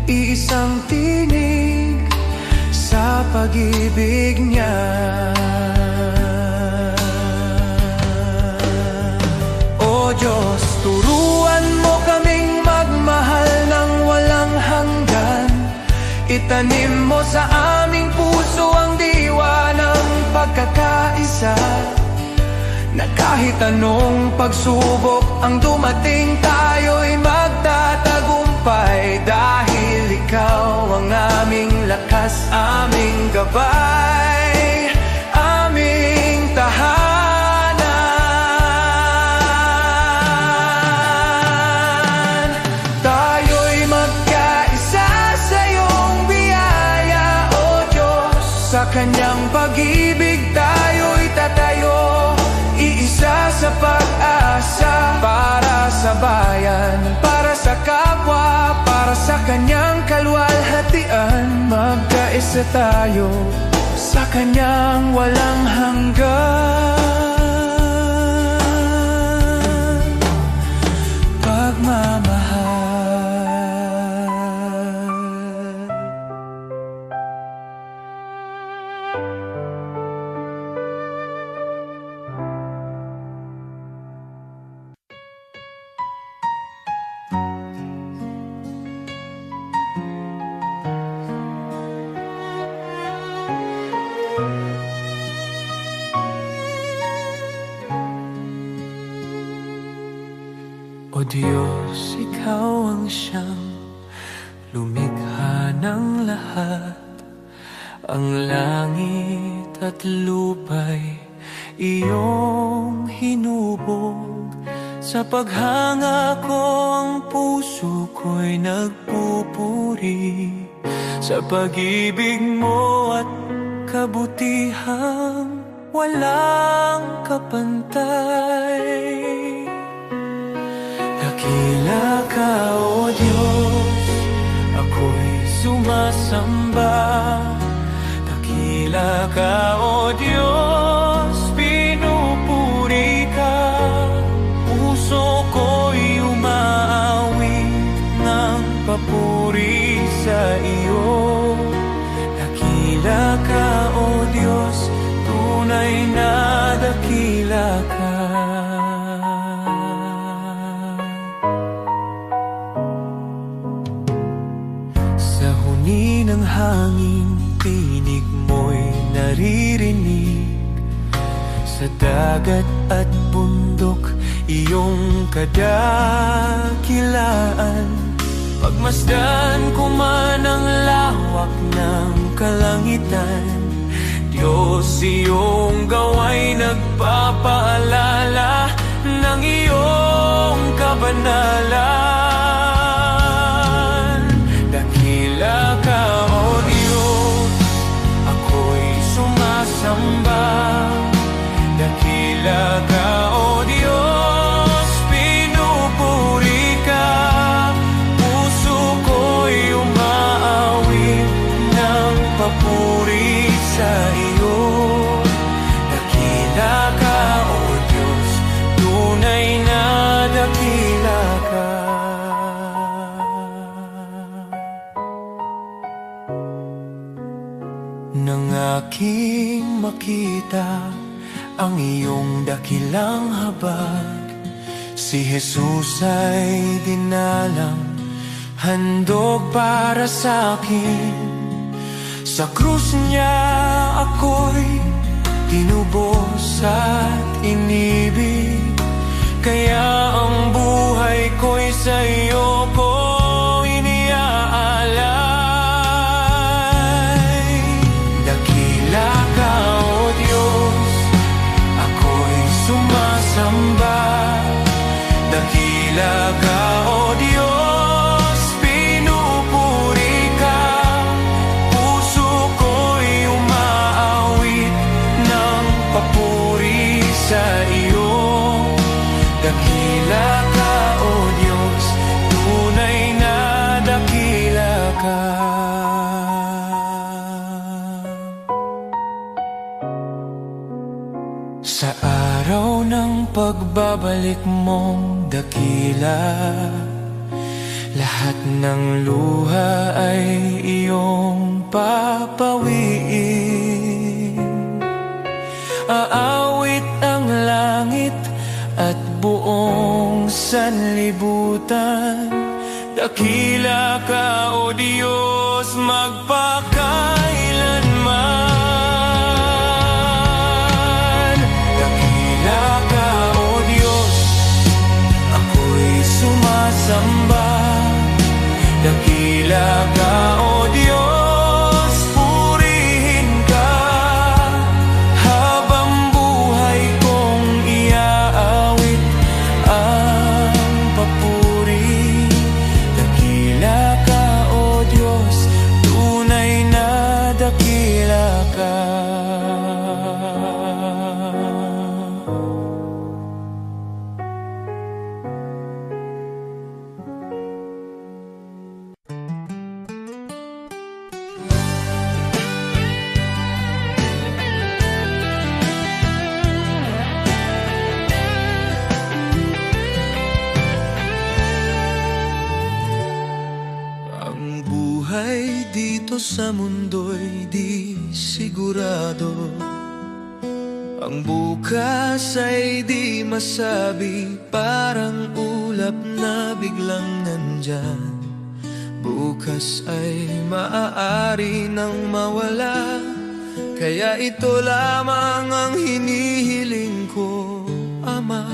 iisang tinig sa pag-ibig niya. O Diyos, turuan mo kaming magmahal ng walang hanggan. Itanim mo sa aming puso ang diwa ng pagkakaisa, na kahit anong pagsubok ang dumating, tayo'y magtatagumpay. Dahil ikaw ang aming lakas, aming gabay, aming tahanan. Tayo'y magkaisa sa iyong biyaya, O Diyos. Sa kanyang pag-ibig tayo'y tatayo, iisa sa pag-asa. Para sa bayan, para sa kapwa, para sa kanyang kaluwalhatian. Magkaisa tayo sa kanyang walang hanggan pagmamahal. O Diyos, ikaw ang siyang lumikha ng lahat. Ang langit at lupa'y iyong hinubog. Sa paghanga ko ang puso ko'y nagpupuri sa pag-ibig mo at kabutihang walang kapantay. Dakila ka, O Diyos, ako'y sumasamba. Dakila ka, O Diyos, pinupuri ka. Puso ko'y umaawit ng papuri sa iyo. Dakila ka, O Diyos, tunay na dakila ka. Ng hangin, tinig mo'y naririnig. Sa dagat at bundok, iyong kadakilaan. Pagmasdan ko man ang lawak ng kalangitan, Diyos, iyong gawa'y nagpapaalala ng iyong kabanalan. Dakila ka, O Diyos, ako'y sumasamba. Dakila ka, O Diyos, pinupuri ka. Puso ko'y umaawit ng papuri sa iyo. Dakila ka, O Diyos, tunay na dakila ka. Nang aking makita ang iyong dakilang habag, si Jesus ay dinalang, handog para sa akin. Sa krus niya ako'y tinubos at inibig, kaya ang buhay ko'y sa iyo ko iniaalay. Dakila ka, O Diyos, ako'y sumasamba. Dakila ka, O Diyos, pinupuri ka. pagbabalik mong dakila, lahat ng luha ay iyong papawiin. Aawit ang langit at buong sanlibutan, dakila ka o Diyos magpakailanman. Dakila ka o Diyos, ako'y sumasamba. Dakila ka o Diyos, purihin ka. Habang buhay kong iaawit ang papuri. Dakila ka o Diyos, tunay na dakila ka. Ang buhay dito sa mundo'y di sigurado. Ang bukas ay di masabi, parang ulap na biglang nandyan. Bukas ay maaari nang mawala, kaya ito lamang ang hinihiling ko, Ama,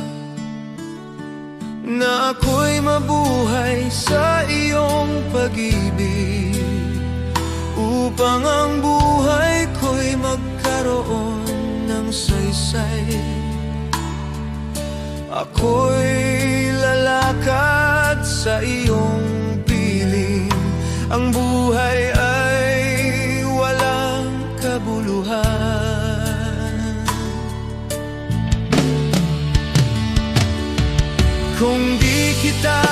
na ako'y mabuhay sa iyong pag-ibig, upang ang buhay ko'y magkaroon ng saysay. Ako'y lalakad sa iyong piling, ang buhay ay walang kabuluhan. Kung di kita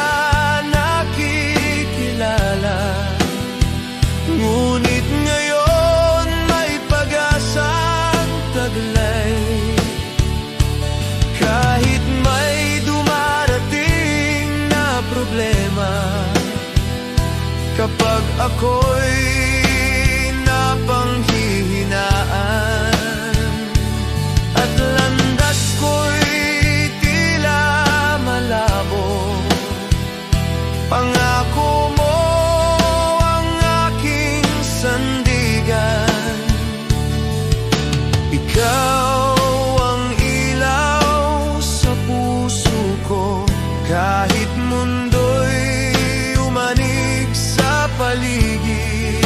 nakikilala, ngunit ngayon may pag-asang taglay. Kahit may dumarating na problema, kapag ako'y napanghihinaan at landas ko'y tila malabo, pangako mo ang aking sandigan. Ikaw ang ilaw sa puso ko, kahit mundo'y umanig sa paligid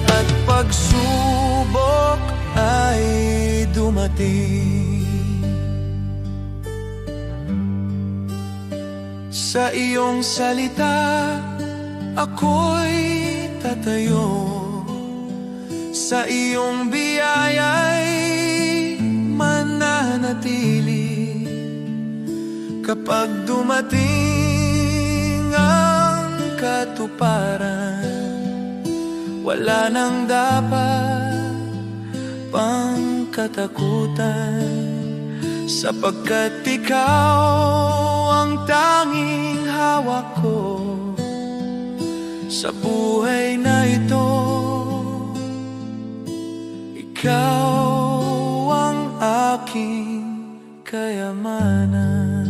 at pagsubok ay dumating. Sa iyong salita ako'y tatayo, sa iyong biyaya'y mananatili. Kapag dumating ang katuparan, wala nang dapat pang katakutan, sapagkat ikaw ang tanging hawak ko sa buhay na ito. Ikaw ang aking kayamanan.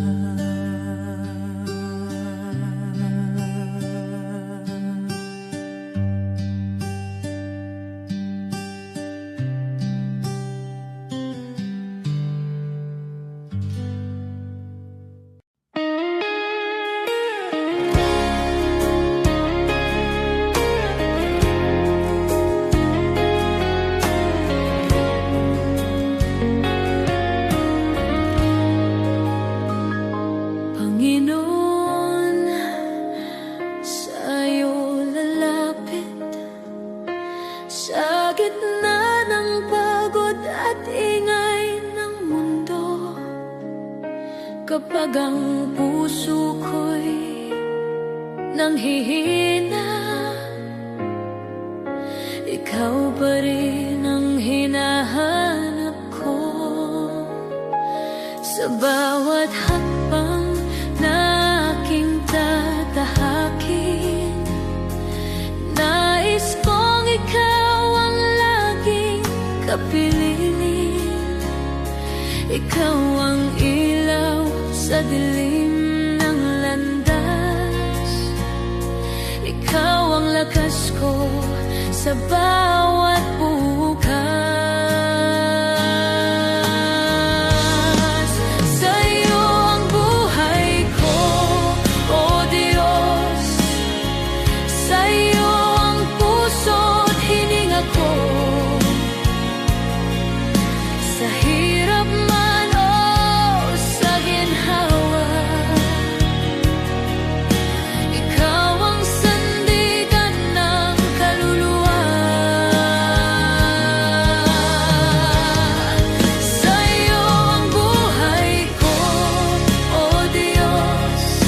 Kapag ang puso ko'y nanghihina, ikaw pa rin ang hinahanap ko. Sa bawat hakbang na aking tatahakin, nais kong ikaw ang laging kapiling. Ikaw ang ilaw sa dilim ng landas, ikaw ang lakas ko sa bawat bukas. Sa'yo ang buhay ko, O Diyos. Sa'yo ang puso't hininga ko. Sa hirap man o sa ginhawa, ikaw ang sandigan ng kaluluwa. Sa'yo ang buhay ko, O Diyos.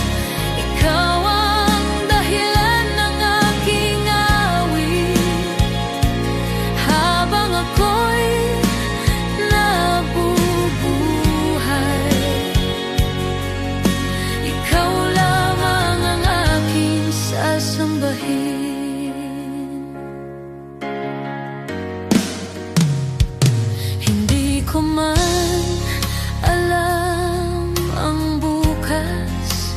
Ikaw ang dahilan ng aking awit. Habang ako'y nabubuhay, ikaw lamang ang aking sasambahin. Hindi ko man alam ang bukas,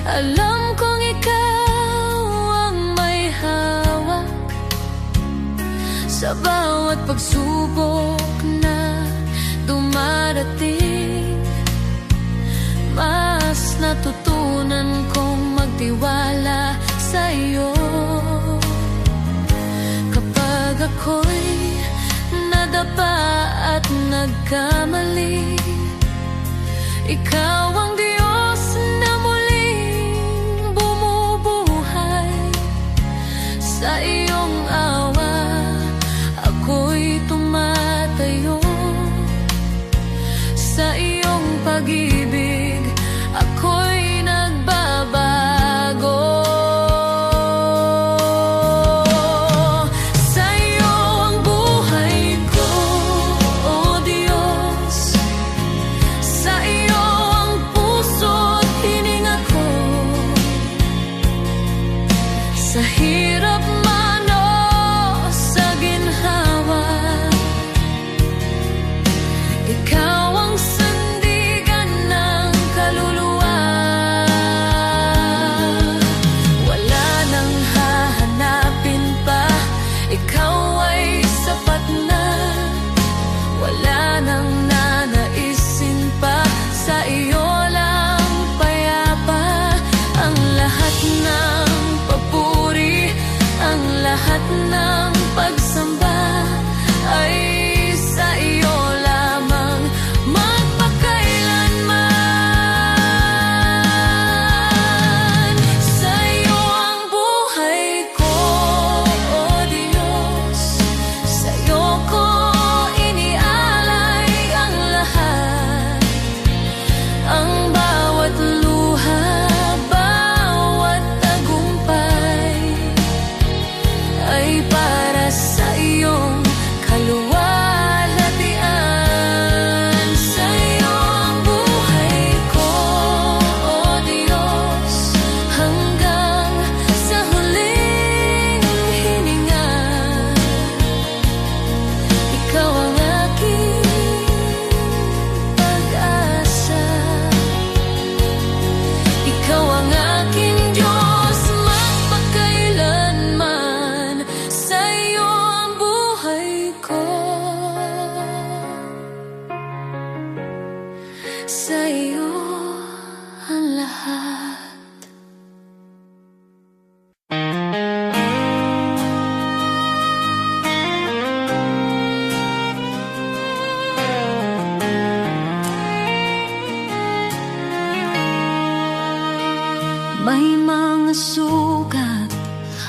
alam kong ikaw ang may hawak sa bawat pagsubok na dumarating. Mas natutunan kong magtiwala sa iyo. Kapag ako'y nadapa at nagkamali, ikaw ang Diyos na muling bumubuhay. Sa iyong awa ako'y tumatayo, sa iyong pag-ibig ako'y nagbabago. Sa'yo ang buhay ko, O Diyos. Sa iyo ang puso't hininga ko. Sa hirap man o sa ginhawa, ikaw ang sandigan ng kaluluwa. Wala nang hahanapin pa, ikaw ay sapat na. Wala nang nanaisin pa, sa iyo lang payapa. Ang lahat ng papuri, ang lahat ng pagsamba ay sa iyo lamang magpakailanman. Sa'yo ang buhay ko, O Diyos. Sa'yo ko inialay ang lahat. Ang bawat luha, bawat tagumpay ay para sa iyong kaluwalhatian. Sa'yo ang buhay ko, O Diyos. Hanggang sa huling hininga, ikaw ang aking pag-asa. Ikaw ang aking Diyos magpakailanman. Sa'yo ang buhay ko. Sa'yo ang lahat. May mga sugat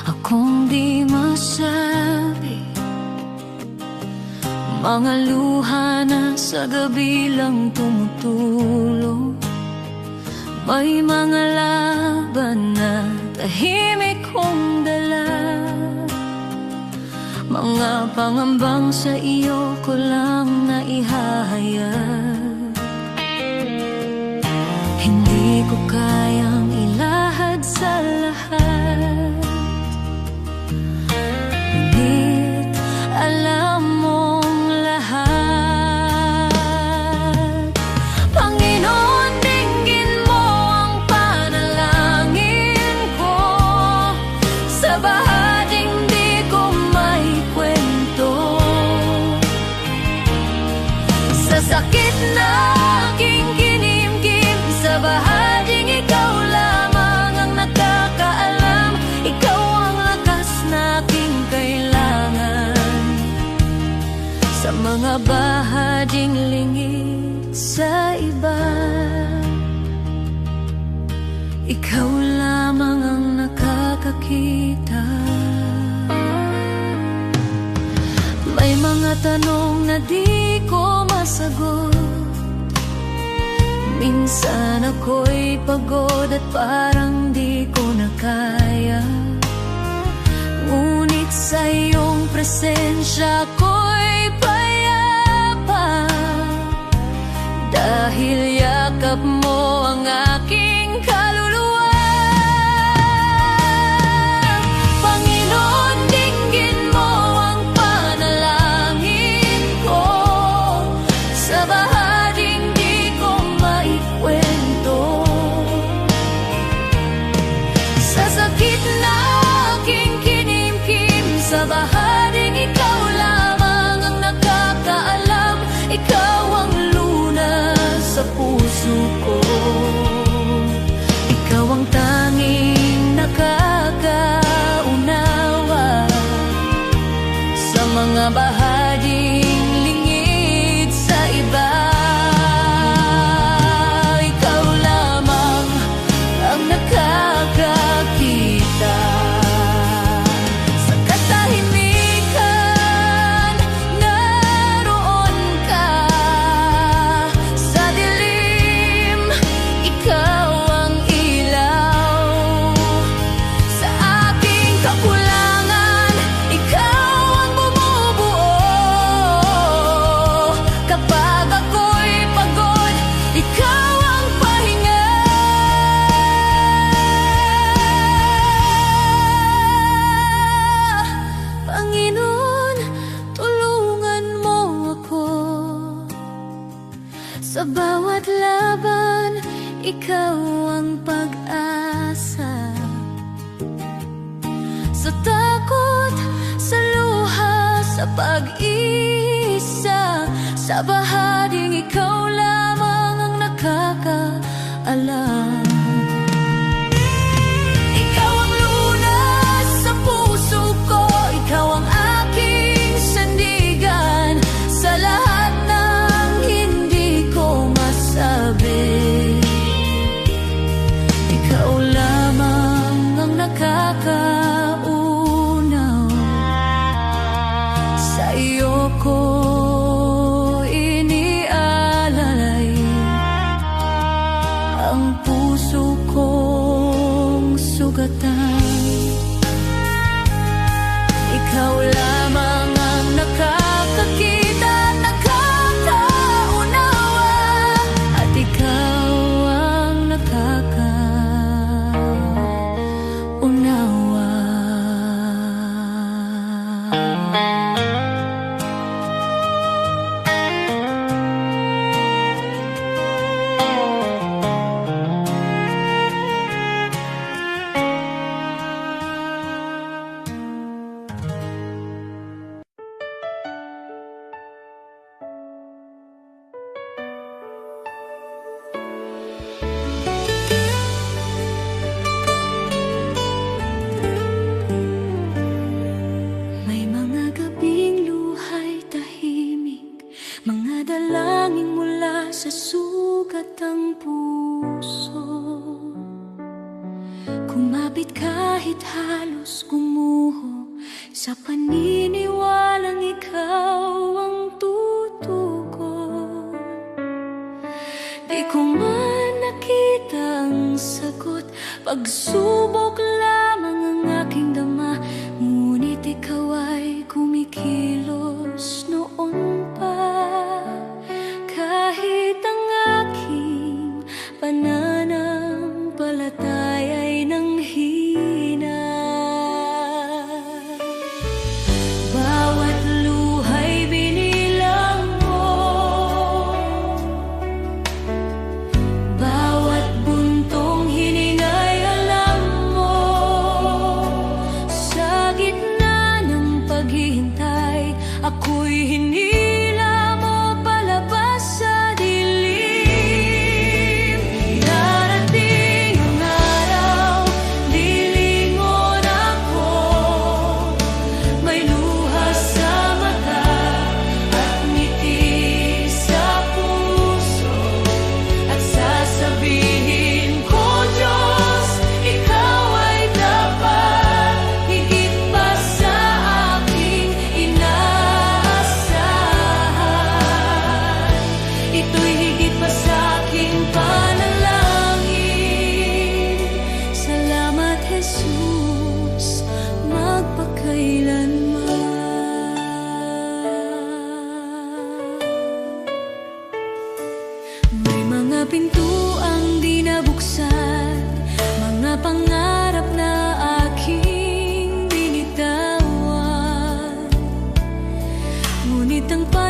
akong di masabi, mga luha na sa gabi lang tumutulong. May mga laban na tahimik kong dala, mga pangambang sa iyo ko lang naihahayag. Di ko kayang ilahad sa lahat, ngunit alam mong lahat. Panginoon, dinggin mo ang panalangin ko. Sa bahaging di ko maikwento, sa sakit na aking kinimkim, sa bahaging ikaw lamang ang nakakaalam. Ikaw ang lakas na aking kailangan. Sa mga bahaging lingid sa iba, ikaw lamang ang nakakakita. May mga tanong na di ko masagot. Minsan ako'y pagod at parang di ko na kaya, ngunit sa iyong presensya ako'y payapa. Dahil yakap mo ang aking kaluluwa. Panginoon, dinggin mo ang panalangin ko. Sa bahaging di ko maikwento, sa sakit na aking kinimkim, sa bahaging ikaw lamang ang nakakaalam. Ikaw ang lunas sa puso ko. Ikaw ang tanging nakakaunawa sa mga bahaging lingid sa iba. Ikaw lamang ang nakakakita. Sa katahimikan, naroon ka. Sa dilim, ikaw ang ilaw. Sa aking kakulangan, ikaw ang bumubuo. Kapag ako'y pagod, ikaw ang pahinga. Panginoon, tulungan mo ako. Sa bawat laban, ikaw ang pag-asa. Sa takot, sa luha, sa pag-iisa, sa bahaging ikaw lamang ang nakakaalam. Ikaw ang lunas sa puso ko. Ikaw ang aking sandigan sa lahat ng hindi ko masabi. Ikaw lamang ang nakakaunaw. Sa iyo ko inialalay ang puso kong sugatan. Ikaw lamang ang nakakakita at nakakaunawa, at ikaw ang nakakaunawa. May mga gabing luhay tahimik, mga dalangin mula sa sugat ng puso. Kumapit kahit halos gumuho, sa paniniwalang ikaw ang tutugon. Di ko man nakita ang sagot, pagsubok lamang ang aking dama, ngunit ikaw ay kumikilos noon pa. Kahit ang aking pananaw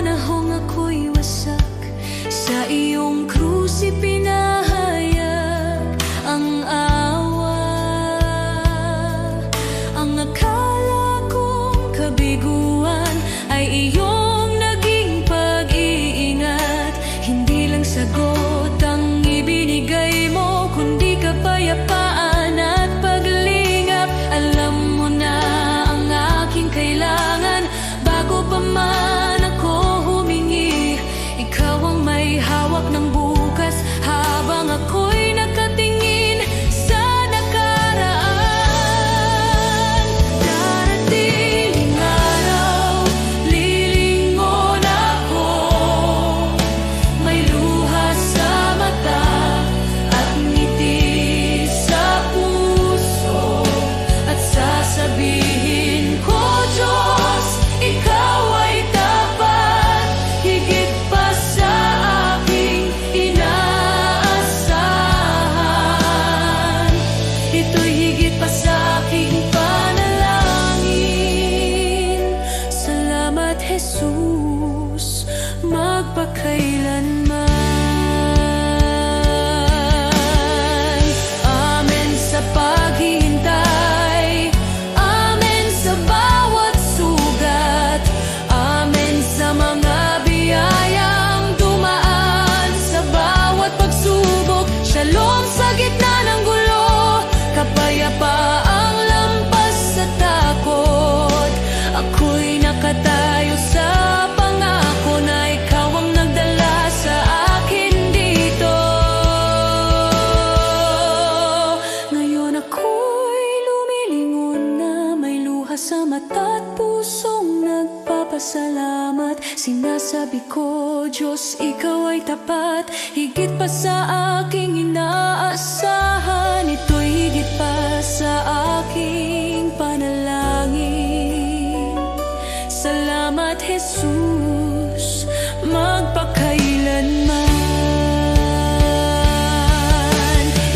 panahong ako'y wasak, sa iyong krus ipinahayag ang awa. Ang akala kong kabiguan ay iyong naging pag-iingat. Hindi lang sagot ang ibinigay mo, kundi kapayapaan at paglingap. Alam mo na ang aking kailangan bago pa man ako humingi. Ikaw ang may hawak ng bukas habang ako'y nakatingin sa nakaraan. Darating araw, lilingon ako, may luha sa mata at ngiti sa puso, at sasabihin ko, Diyos, ikaw ay tapat, higit pa sa aking inaasahan. Ito'y higit pa sa aking panalangin. Salamat, Jesus, magpakailanman. Amen sa paghihintay, amen sa bawat sugat, amen sa mga biyayang dumaan sa bawat pagsubok. Shalom sa gitna ng gulo, kapayapaang lampas sa takot. Ako'y nakatayo sa pangako na ikaw ang nagdala sa akin dito. Ngayon ako'y lumilingon na, may luha sa mata at pusong nagpapasalamat. Sinasabi ko, Diyos, ikaw ay tapat, higit pa sa aking inaasahan. Ito'y higit pa sa aking panalangin. Salamat, Jesus, magpakailanman.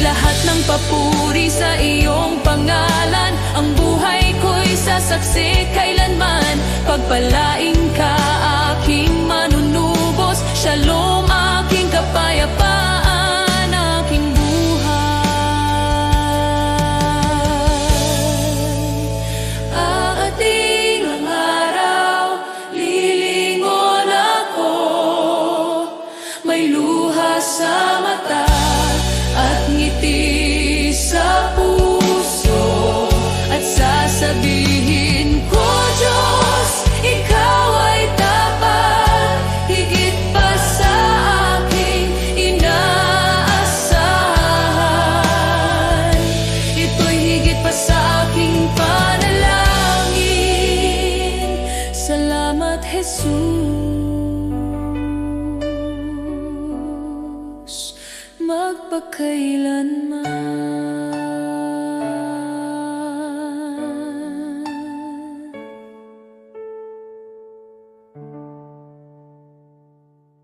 Lahat ng papuri sa iyong pangalan, ang buhay ko'y sasaksi kailanman. Pagpalain ka, aking manunubos, shalom, aking kapayapaan, aking buhay. Aating ang araw, lilingon ako, may luha sa mata at ngiti sa puso, at sasabihin ko, Diyos, ikaw ay tapat, higit pa sa aking inaasahan. Ito'y higit pa sa aking panalangin. Salamat, Jesus, magpakailanman.